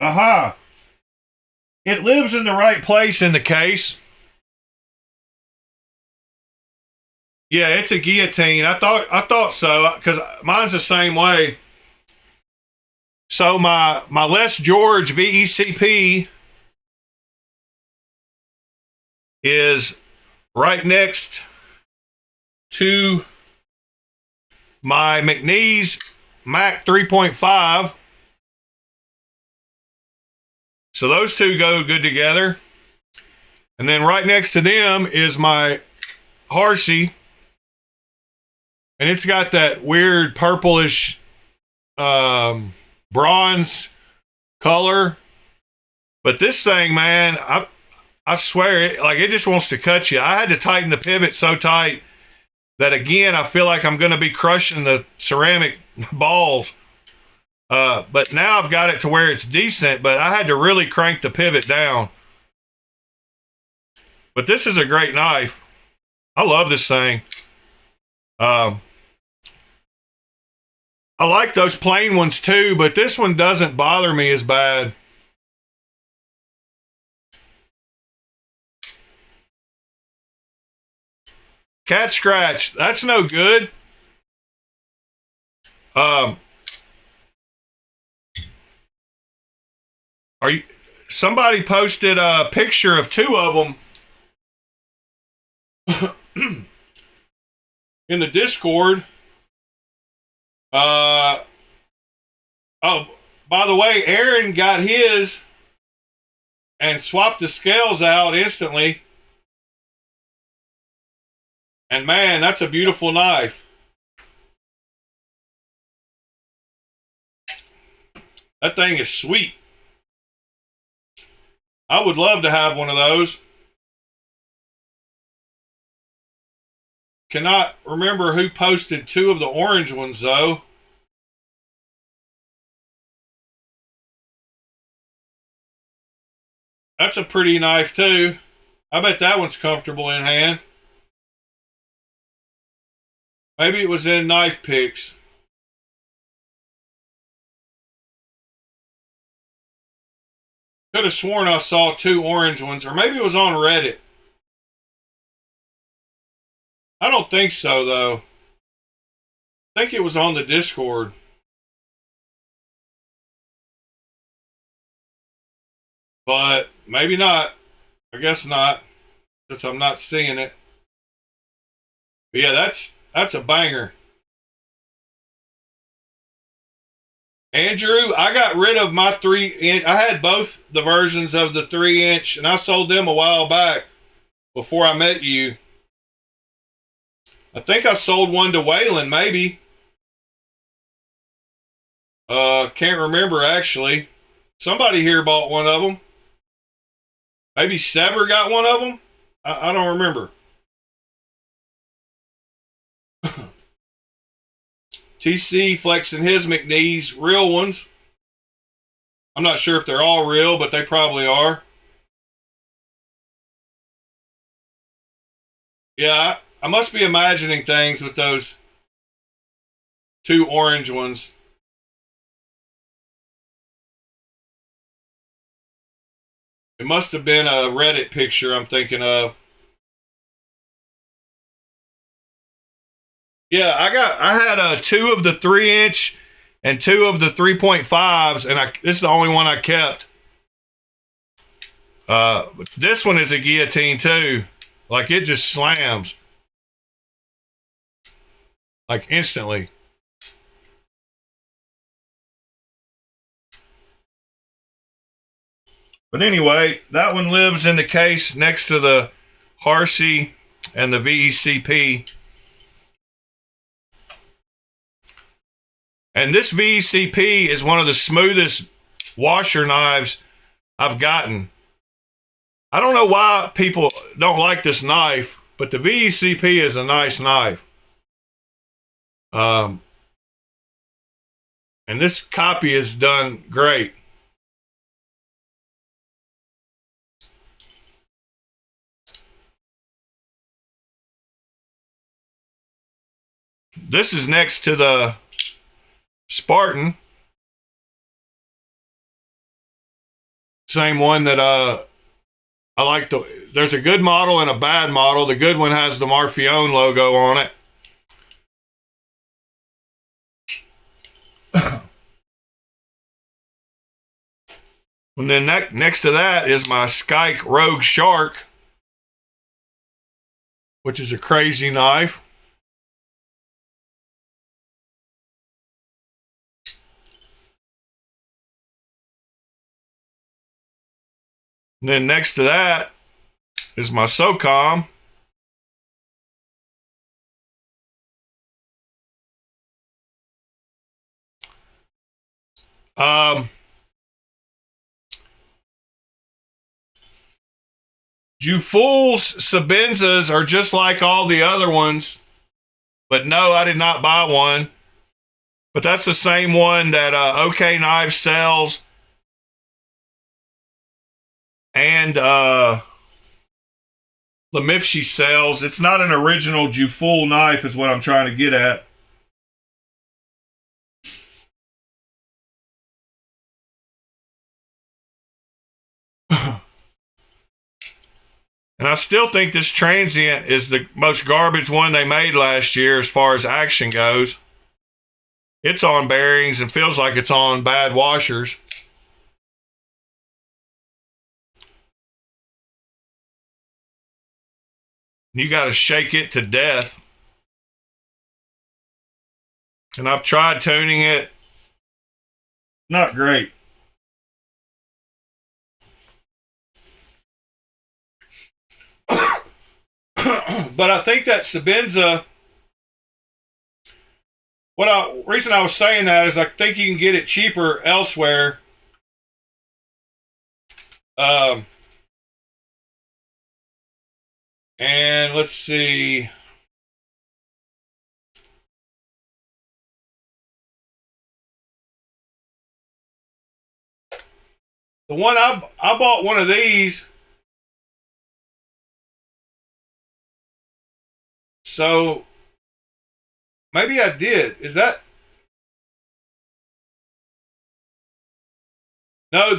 Aha! It lives in the right place in the case. Yeah, it's a guillotine. I thought so, because mine's the same way. So my Les George VECP is right next to my McNeese Mac 3.5. So those two go good together. And then right next to them is my Harsey. And it's got that weird purplish bronze color. But this thing, man, I swear, it just wants to cut you. I had to tighten the pivot so tight that, again, I feel like I'm going to be crushing the ceramic balls. But now I've got it to where it's decent, but I had to really crank the pivot down. But this is a great knife. I love this thing. I like those plain ones too, but this one doesn't bother me as bad. Cat scratch, that's no good. Are you? Somebody posted a picture of two of them in the Discord. Oh, by the way, Aaron got his and swapped the scales out instantly. And man, that's a beautiful knife. That thing is sweet. I would love to have one of those. Cannot remember who posted two of the orange ones though. That's a pretty knife too. I bet that one's comfortable in hand. Maybe it was in Knife Picks. Could have sworn I saw two orange ones, or maybe it was on Reddit. I don't think so, though. I think it was on the Discord. But maybe not. I guess not, since I'm not seeing it. But yeah, that's a banger. Andrew, I got rid of my 3-inch. I had both the versions of the 3-inch, and I sold them a while back before I met you. I think I sold one to Waylon, maybe. Can't remember, actually. Somebody here bought one of them. Maybe Sever got one of them. I don't remember. TC flexing his McNees, real ones. I'm not sure if they're all real, but they probably are. Yeah, I must be imagining things with those two orange ones. It must have been a Reddit picture I'm thinking of. Yeah, I had two of the 3-inch and two of the 3.5s, and this is the only one I kept. This one is a guillotine too. Like, it just slams. Like, instantly. But anyway, that one lives in the case next to the Harsey and the VECP. And this VECP is one of the smoothest washer knives I've gotten. I don't know why people don't like this knife, but the VECP is a nice knife. And this copy is done great. This is next to the Spartan. Same one that I like. There's a good model and a bad model. The good one has the Marfione logo on it. And then next to that is my Skyke Rogue Shark, which is a crazy knife. And then next to that is my SOCOM. Juful's Sabenzas are just like all the other ones. But no, I did not buy one. But that's the same one that OK Knives sells. And Lemifshi sells. It's not an original Juful knife is what I'm trying to get at. And I still think this Transient is the most garbage one they made last year as far as action goes. it's on bearings and feels like it's on bad washers. You got to shake it to death. And I've tried tuning it. Not great. But I think that Sebenza, reason I was saying that is I think you can get it cheaper elsewhere. And let's see. The one I bought one of these. So maybe I did. Is that? No,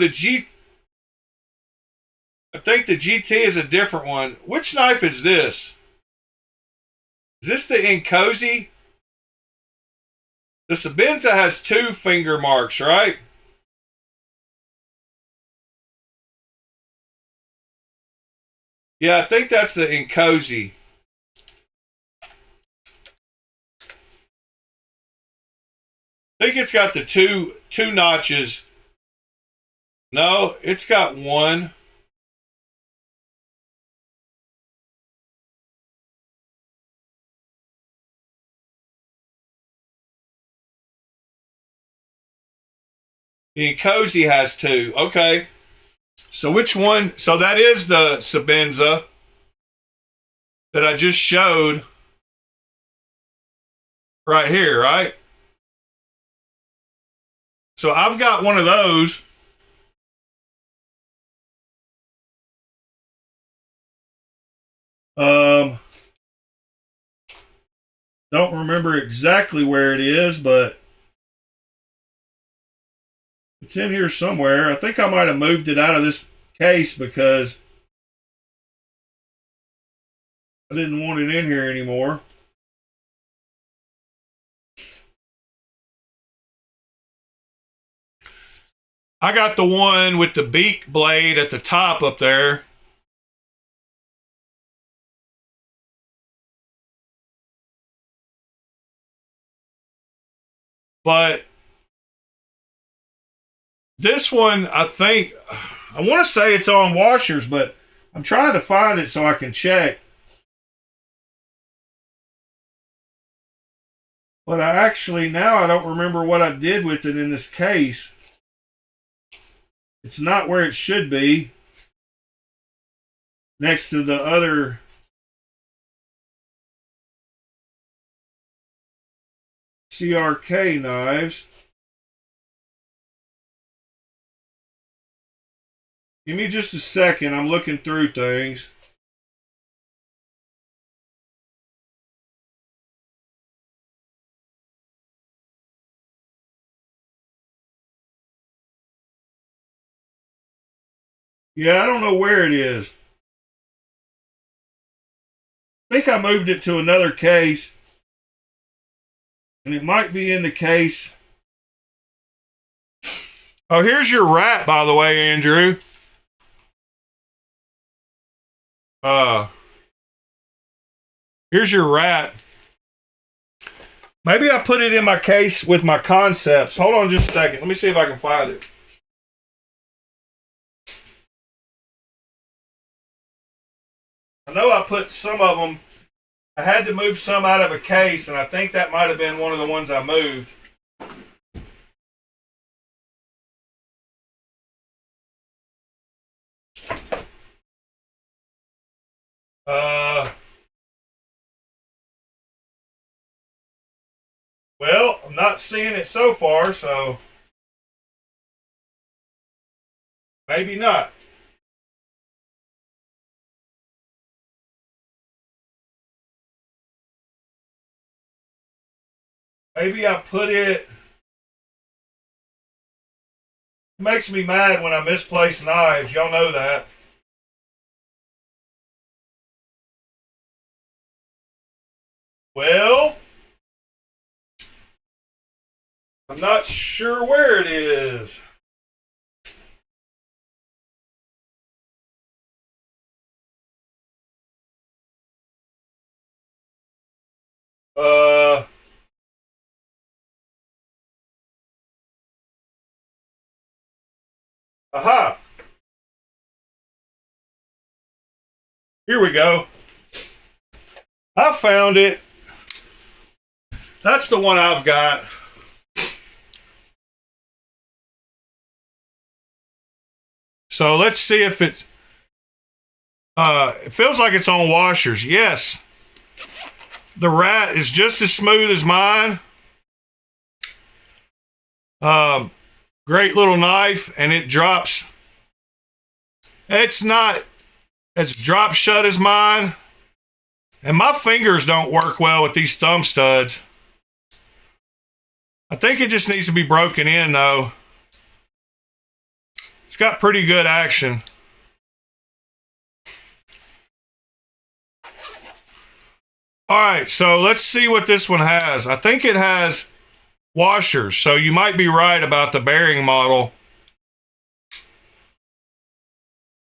I think the GT is a different one. Which knife is this? Is this the Inkosi? The Sebenza has 2 finger marks, right? Yeah, I think that's the Inkosi. I think it's got the two notches. No, it's got 1. The Inkosi has 2. Okay. So which one? So that is the Sebenza that I just showed right here, right? So I've got one of those. Don't remember exactly where it is, but it's in here somewhere. I think I might have moved it out of this case because I didn't want it in here anymore. I got the one with the beak blade at the top up there. But this one, I think, I want to say it's on washers, but I'm trying to find it so I can check. But now I don't remember what I did with it in this case. It's not where it should be. Next to the other CRK knives. Give me just a second. I'm looking through things. Yeah, I don't know where it is. I think I moved it to another case. And it might be in the case. Oh, here's your rat, by the way, Andrew. Here's your rat. Maybe I put it in my case with my concepts. Hold on just a second. Let me see if I can find it. I know I put some of them. I had to move some out of a case, and I think that might have been one of the ones I moved. Well, I'm not seeing it so far, so maybe not. Maybe I put it. It makes me mad when I misplace knives. Y'all know that. Well, I'm not sure where it is. Aha! Here we go. I found it. That's the one I've got. So let's see if it's, it feels like it's on washers. Yes. The rat is just as smooth as mine. Great little knife, and it drops. It's not as drop shut as mine. And my fingers don't work well with these thumb studs. I think it just needs to be broken in, though. It's got pretty good action. All right, so let's see what this one has. I think it has washers, so you might be right about the bearing model.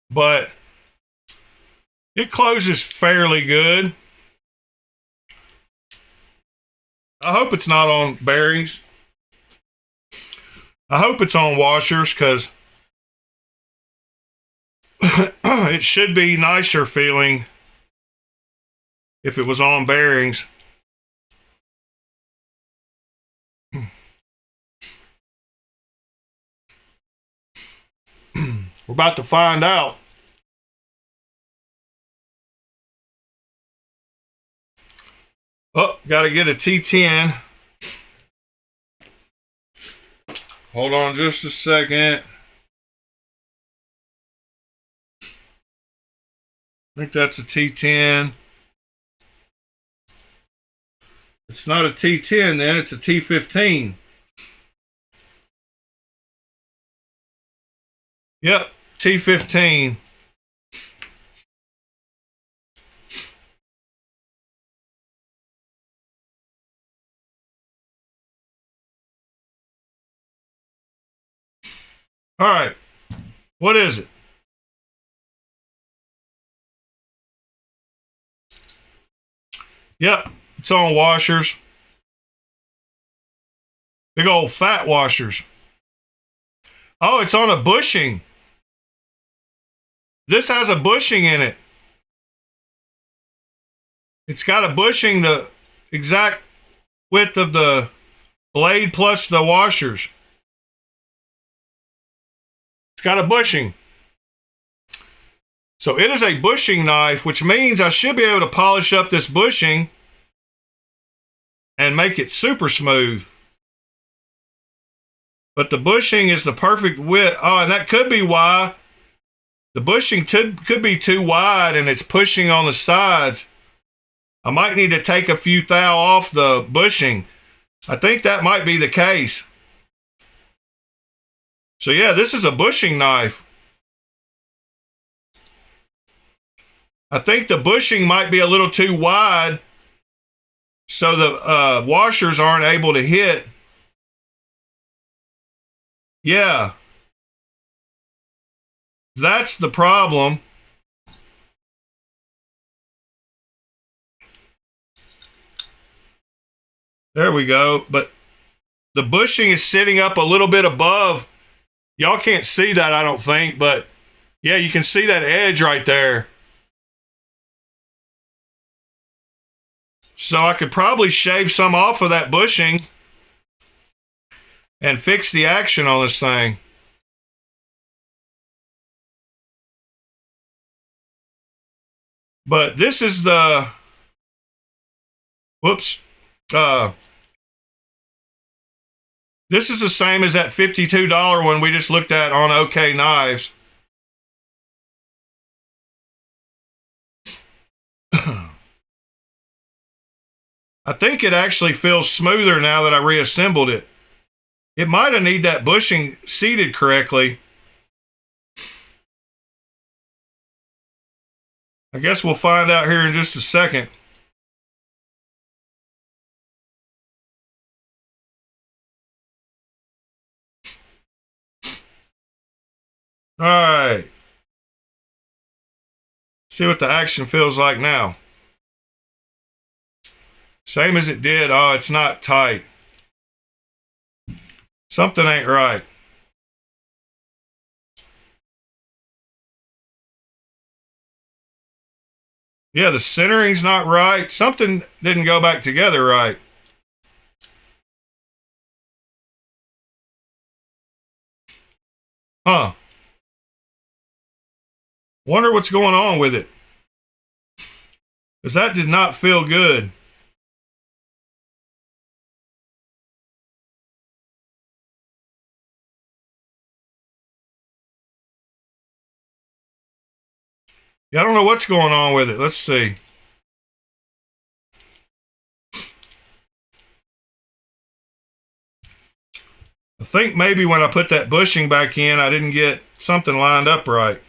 But it closes fairly good. I hope it's not on bearings. I hope it's on washers, because it should be nicer feeling if it was on bearings. We're about to find out. Oh, got to get a T10. Hold on just a second. I think that's a T10. It's not a T10 then, it's a T15. Yep, T15. All right, what is it? Yep, it's on washers. Big old fat washers. Oh, it's on a bushing. This has a bushing in it. It's got a bushing the exact width of the blade plus the washers. It's got a bushing. So it is a bushing knife, which means I should be able to polish up this bushing and make it super smooth. But the bushing is the perfect width. Oh, and that could be why the bushing could be too wide and it's pushing on the sides. I might need to take a few thou off the bushing. I think that might be the case. So yeah, this is a bushing knife. I think the bushing might be a little too wide, so the washers aren't able to hit. Yeah. That's the problem. There we go. But the bushing is sitting up a little bit above. Y'all can't see that, I don't think, but yeah, you can see that edge right there. So I could probably shave some off of that bushing and fix the action on this thing. But this is the, whoops, this is the same as that $52 one we just looked at on OK Knives. I think it actually feels smoother now that I reassembled it. It might have need that bushing seated correctly. I guess we'll find out here in just a second. All right. See what the action feels like now. Same as it did. Oh, it's not tight. Something ain't right. Yeah, the centering's not right. Something didn't go back together right. Huh. Wonder what's going on with it. Because that did not feel good. Yeah, I don't know what's going on with it. Let's see. I think maybe when I put that bushing back in, I didn't get something lined up right.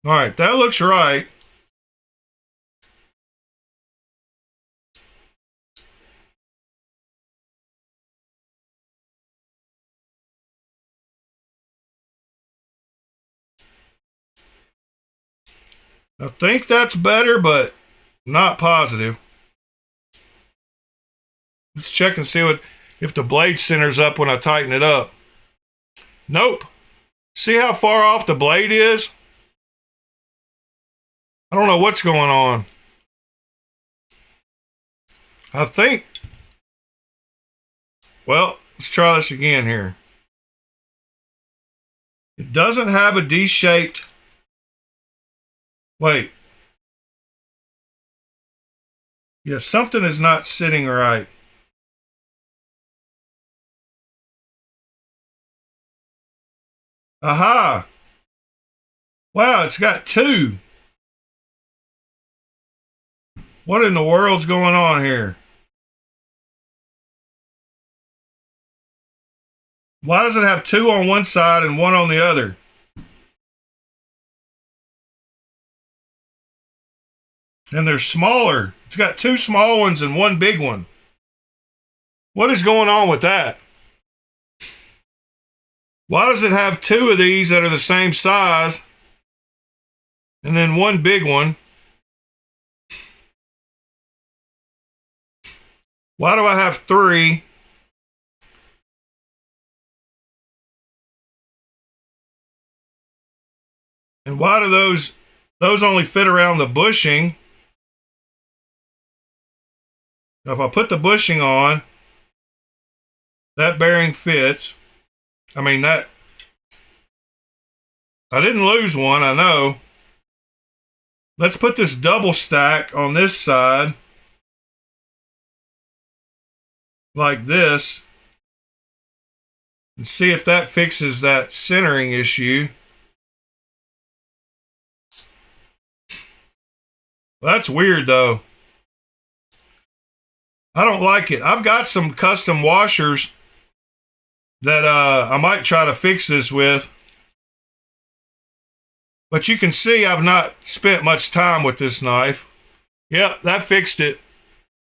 All right, that looks right. I think that's better, but not positive. Let's check and see if the blade centers up when I tighten it up. Nope. See how far off the blade is? I don't know what's going on. I think. Well, let's try this again here. It doesn't have a D-shaped. Wait. Yeah, something is not sitting right. Aha! Wow, it's got two. What in the world's going on here? Why does it have two on one side and one on the other? And they're smaller. It's got two small ones and one big one. What is going on with that? Why does it have two of these that are the same size and then one big one? Why do I have three? And why do those only fit around the bushing? Now, if I put the bushing on, that bearing fits. I mean, that I didn't lose one, I know. Let's put this double stack on this side like this and see if that fixes that centering issue. That's weird though. I don't like it. I've got some custom washers that I might try to fix this with. But you can see I've not spent much time with this knife. Yep, that fixed it.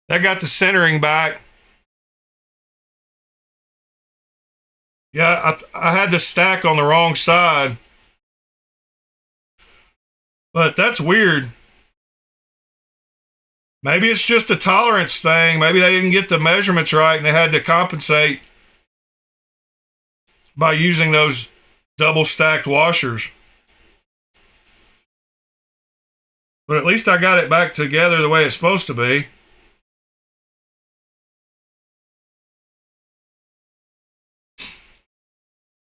That got the centering back. Yeah, I had the stack on the wrong side. But that's weird. Maybe it's just a tolerance thing. Maybe they didn't get the measurements right and they had to compensate by using those double stacked washers. But at least I got it back together the way it's supposed to be.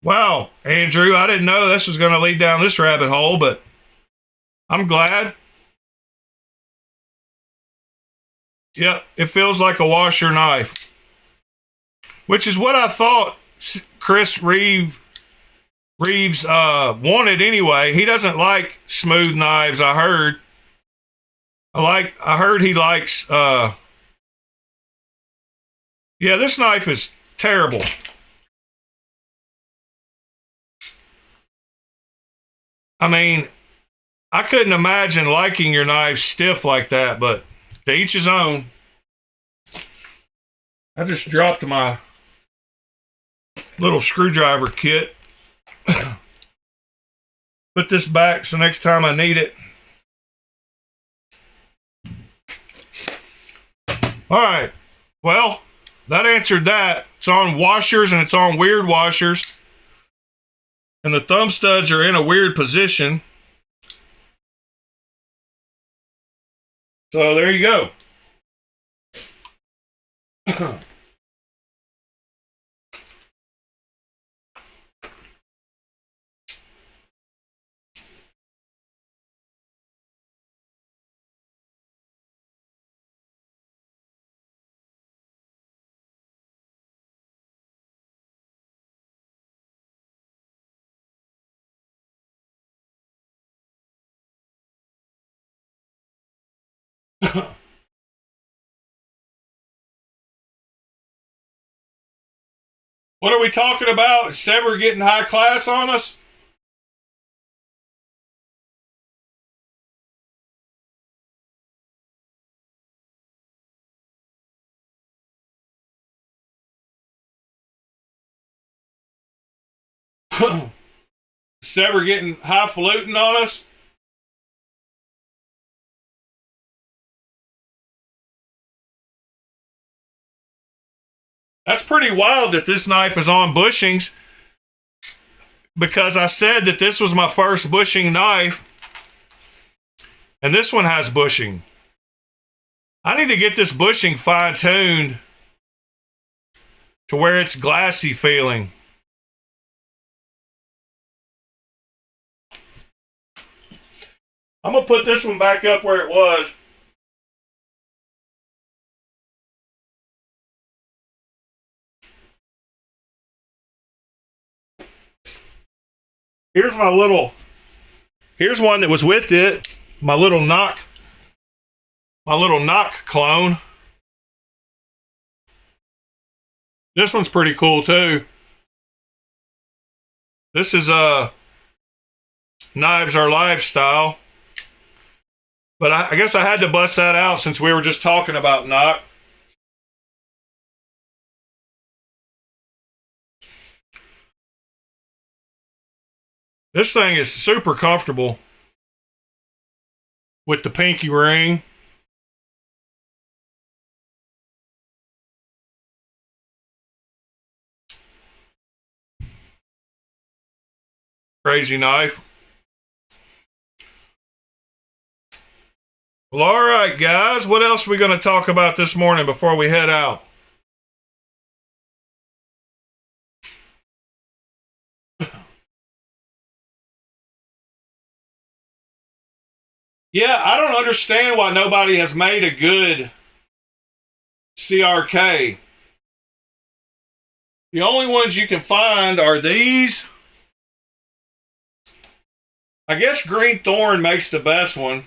Wow, Andrew, I didn't know this was going to lead down this rabbit hole, but I'm glad. Yep, it feels like a washer knife, which is what I thought Chris Reeves wanted anyway. He doesn't like smooth knives, I heard. I heard he likes Yeah, this knife is terrible. I mean, I couldn't imagine liking your knife stiff like that, but to each his own. I just dropped my little screwdriver kit. Put this back so next time I need it. All right. Well, that answered that. It's on washers and it's on weird washers. And the thumb studs are in a weird position. So there you go. What are we talking about? Is Sever getting high class on us? Sever getting highfalutin on us? That's pretty wild that this knife is on bushings, because I said that this was my first bushing knife, and this one has bushing. I need to get this bushing fine-tuned to where it's glassy feeling. I'm going to put this one back up where it was. Here's one that was with it, my little knock clone. This one's pretty cool too. This is Knives Are Lifestyle. But I guess I had to bust that out since we were just talking about knock. This thing is super comfortable with the pinky ring. Crazy knife. Well, all right, guys. What else are we going to talk about this morning before we head out? Yeah, I don't understand why nobody has made a good CRK. The only ones you can find are these. I guess Green Thorn makes the best one.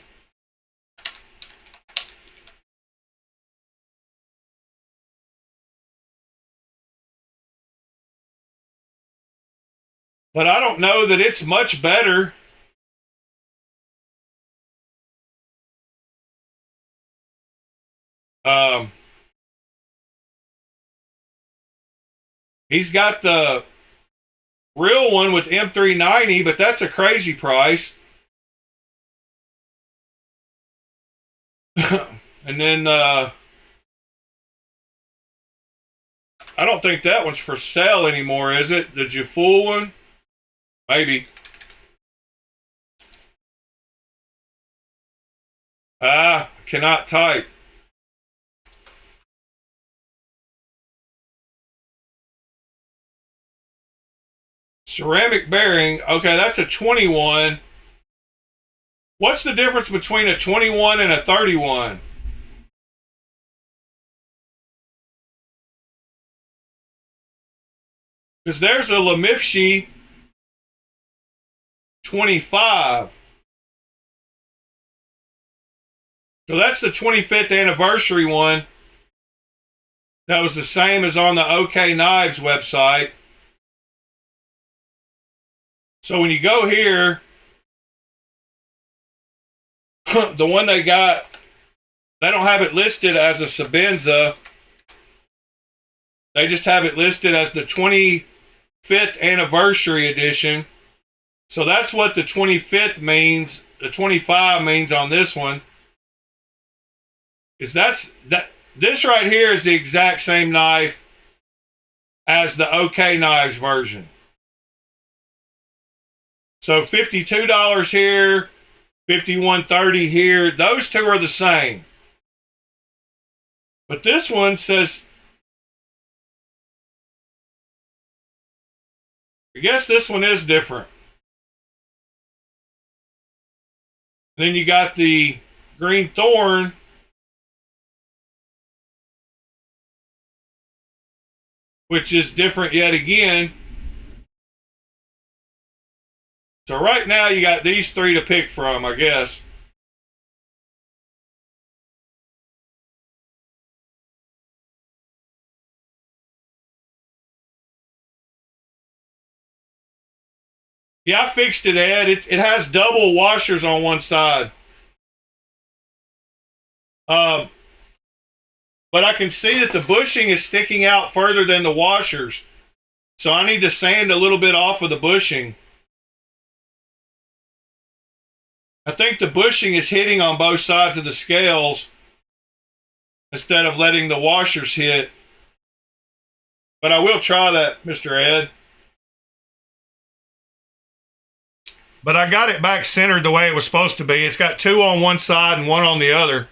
But I don't know that it's much better. He's got the real one with M390, but that's a crazy price. And then I don't think that one's for sale anymore, is it? The Jaful one? Maybe. Cannot type. Ceramic bearing. Okay, that's a 21. What's the difference between a 21 and a 31? Because there's a Lemifshi 25. So that's the 25th anniversary one. that was the same as on the OK Knives website. So when you go here, the one they got, they don't have it listed as a Sabenza. They just have it listed as the 25th anniversary edition. So that's what the 25th means. The 25 means on this one. This right here is the exact same knife as the OK Knives version. So $52 here, $51.30 here. Those two are the same. But this one says, I guess this one is different. Then you got the Green Thorn, which is different yet again. So right now you got these three to pick from, I guess. Yeah, I fixed it, Ed. It has double washers on one side. But I can see that the bushing is sticking out further than the washers. So I need to sand a little bit off of the bushing. I think the bushing is hitting on both sides of the scales instead of letting the washers hit. But I will try that, Mr. Ed. But I got it back centered the way it was supposed to be. It's got two on one side and one on the other.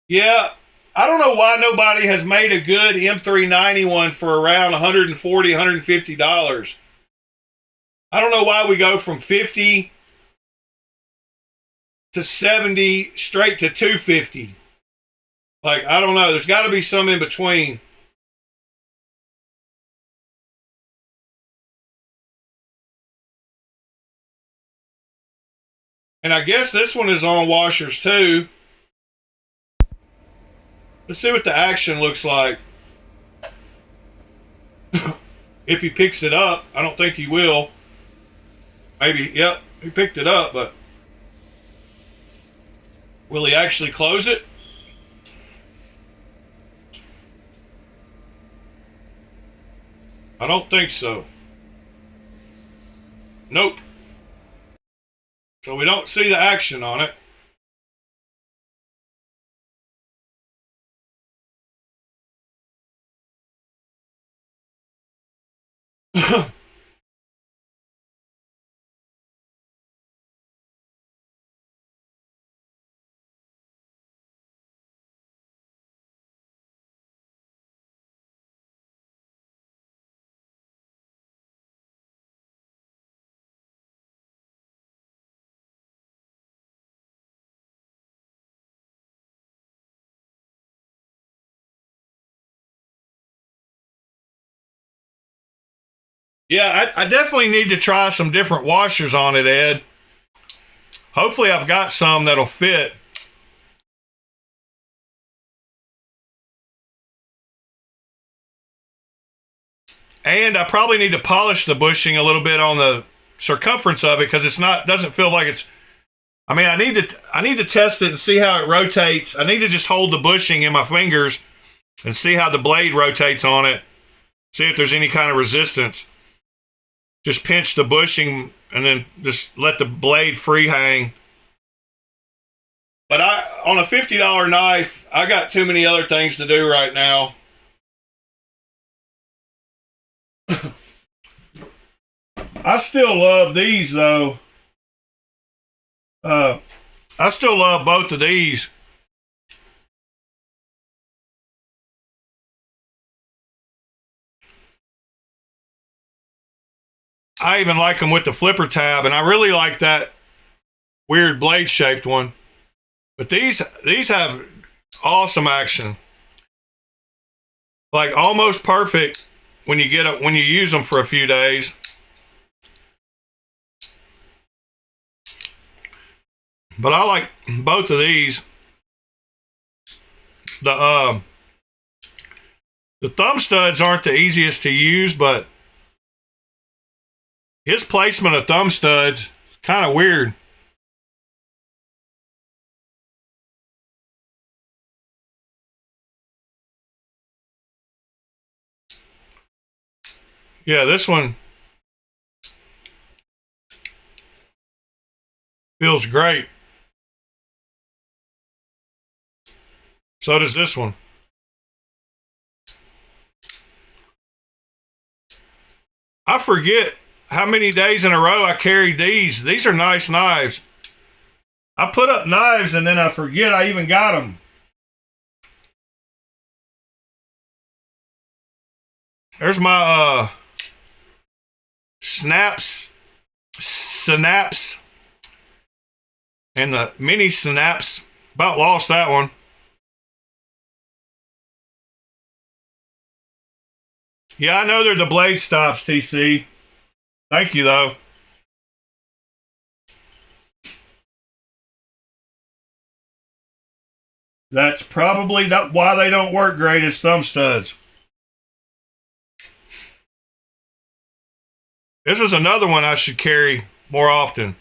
Yeah, I don't know why nobody has made a good M390 one for around $140, $150. I don't know why we go from 50 to 70 straight to 250. Like, I don't know. There's got to be some in between. And I guess this one is on washers too. Let's see what the action looks like. If he picks it up. I don't think he will. Maybe, yep, he picked it up, but will he actually close it? I don't think so. Nope. So we don't see the action on it. Yeah, I definitely need to try some different washers on it, Ed. Hopefully I've got some that'll fit. And I probably need to polish the bushing a little bit on the circumference of it because doesn't feel like it's. I mean, I need to test it and see how it rotates. I need to just hold the bushing in my fingers and see how the blade rotates on it. See if there's any kind of resistance. Just pinch the bushing and then just let the blade free hang. But on a $50 knife, I got too many other things to do right now. I still love these though. I still love both of these. I even like them with the flipper tab, and I really like that weird blade shaped one. But these have awesome action. Like almost perfect when you use them for a few days. But I like both of these. The thumb studs aren't the easiest to use, but his placement of thumb studs is kind of weird. Yeah, this one feels great. So does this one. I forget how many days in a row I carried these. These are nice knives. I put up knives and then I forget I even got them. There's my synapse, and the mini synapse. About lost that one. Yeah, I know they're the blade stops, TC. Thank you, though. That's probably not why they don't work great as thumb studs. This is another one I should carry more often.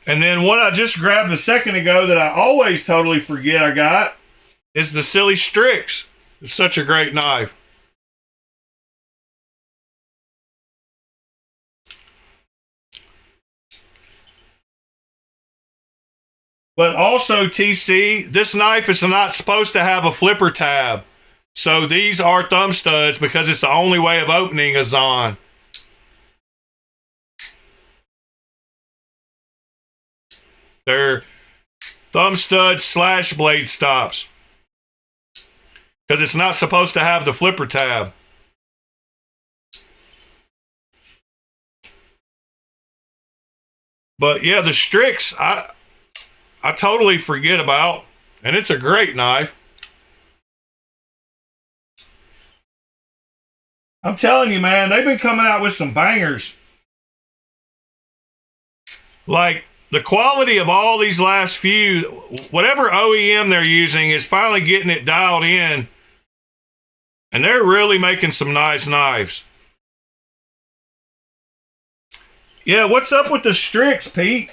And then one I just grabbed a second ago that I always totally forget I got is the Silly Strix. It's such a great knife. But also, TC, this knife is not supposed to have a flipper tab. So these are thumb studs because it's the only way of opening a Zahn. They're thumb studs / blade stops. Because it's not supposed to have the flipper tab. But yeah, the Strix, I totally forget about. And it's a great knife. I'm telling you, man, they've been coming out with some bangers. Like, the quality of all these last few, whatever OEM they're using is finally getting it dialed in. And they're really making some nice knives. Yeah, what's up with the Strix, Pete?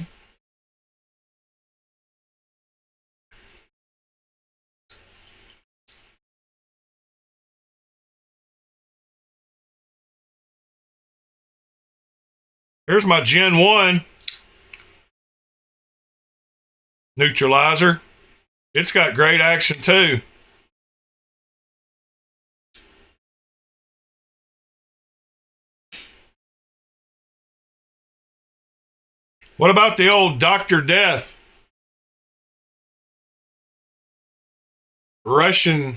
Here's my Gen 1 neutralizer. It's got great action too. What about the old Dr. Death? Russian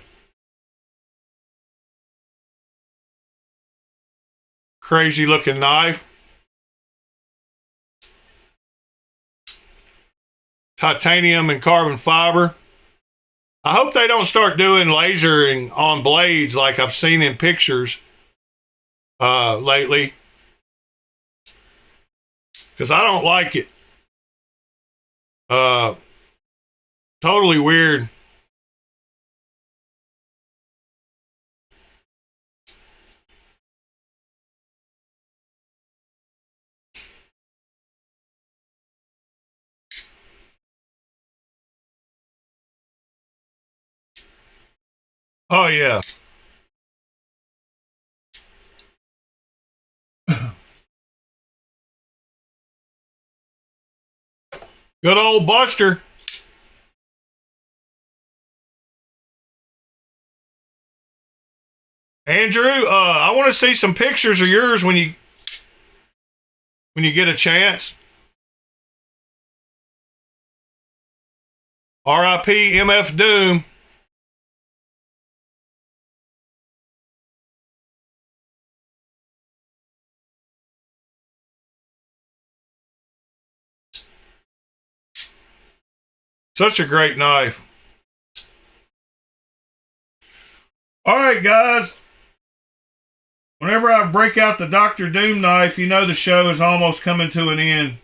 crazy looking knife. Titanium and carbon fiber. I hope they don't start doing lasering on blades like I've seen in pictures lately. Because I don't like it. Totally weird. Oh, yeah. Good old Buster. Andrew, I want to see some pictures of yours when you get a chance. R.I.P. MF Doom. Such a great knife. All right, guys. Whenever I break out the Dr. Doom knife, you know the show is almost coming to an end.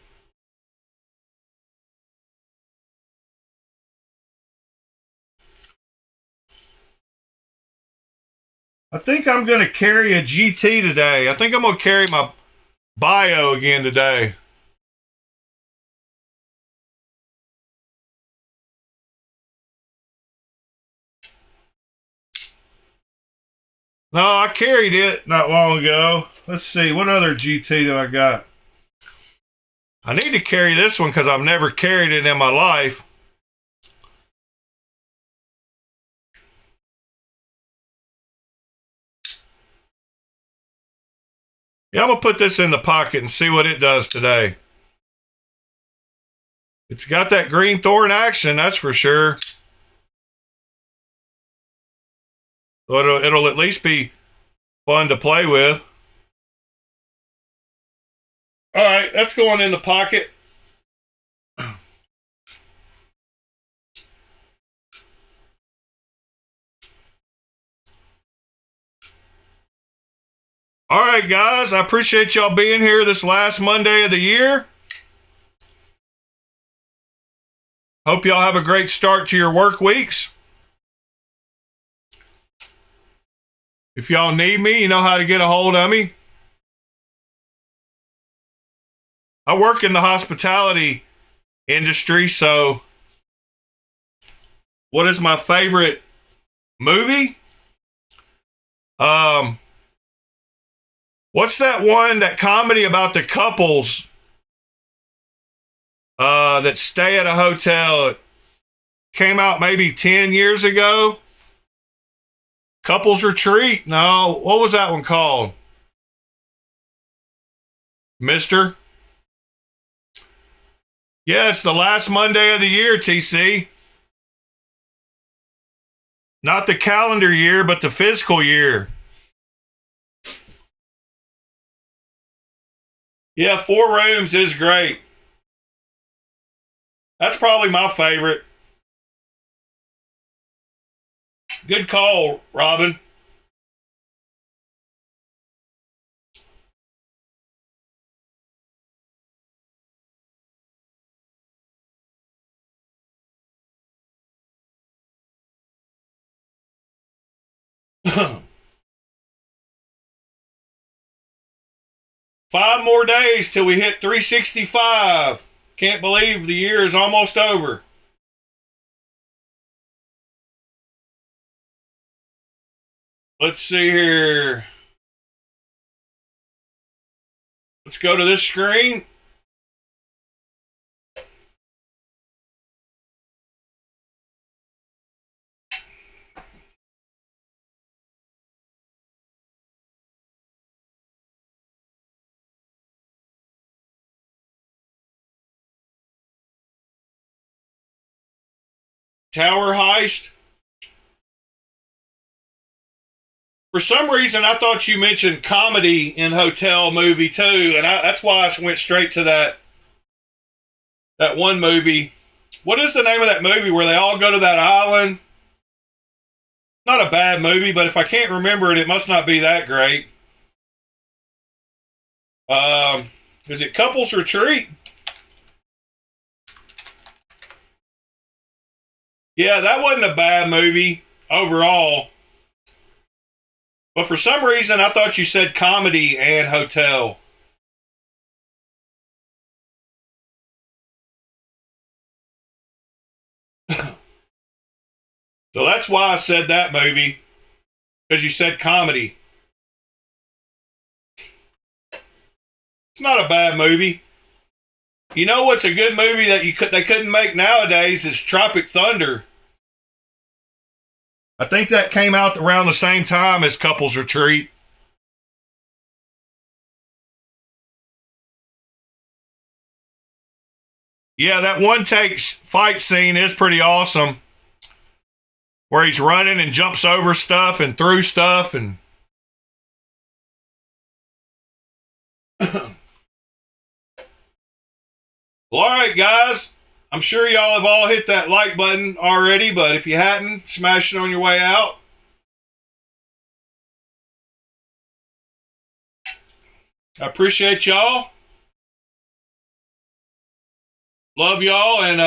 I think I'm going to carry a GT today. I think I'm going to carry my Bio again today. No, I carried it not long ago. Let's see, what other GT do I got? I need to carry this one because I've never carried it in my life. Yeah, I'm going to put this in the pocket and see what it does today. It's got that green thorn action, that's for sure. So it'll at least be fun to play with. All right, that's going in the pocket. All right, guys, I appreciate y'all being here this last Monday of the year. Hope y'all have a great start to your work weeks. If y'all need me, you know how to get a hold of me. I work in the hospitality industry, so what is my favorite movie? What's that one, that comedy about the couples that stay at a hotel? It came out maybe 10 years ago. Couples Retreat? No, what was that one called? Mister? Yeah, it's the last Monday of the year, TC. Not the calendar year, but the fiscal year. Yeah, 4 Rooms is great. That's probably my favorite. Good call, Robin. Five more days till we hit 365. Can't believe the year is almost over. Let's see here. Let's go to this screen. Tower heist. For some reason, I thought you mentioned comedy in hotel movie too, and that's why I went straight to that one movie. What is the name of that movie where they all go to that island? Not a bad movie, but if I can't remember it, it must not be that great. Is it Couples Retreat? Yeah, that wasn't a bad movie overall. But for some reason, I thought you said comedy and hotel. So that's why I said that movie. Because you said comedy. It's not a bad movie. You know what's a good movie that they couldn't make nowadays is Tropic Thunder. I think that came out around the same time as Couples Retreat. Yeah, that one take fight scene is pretty awesome. Where he's running and jumps over stuff and through stuff and well, all right, guys. I'm sure y'all have all hit that like button already, but if you hadn't, smash it on your way out. I appreciate y'all. Love y'all, and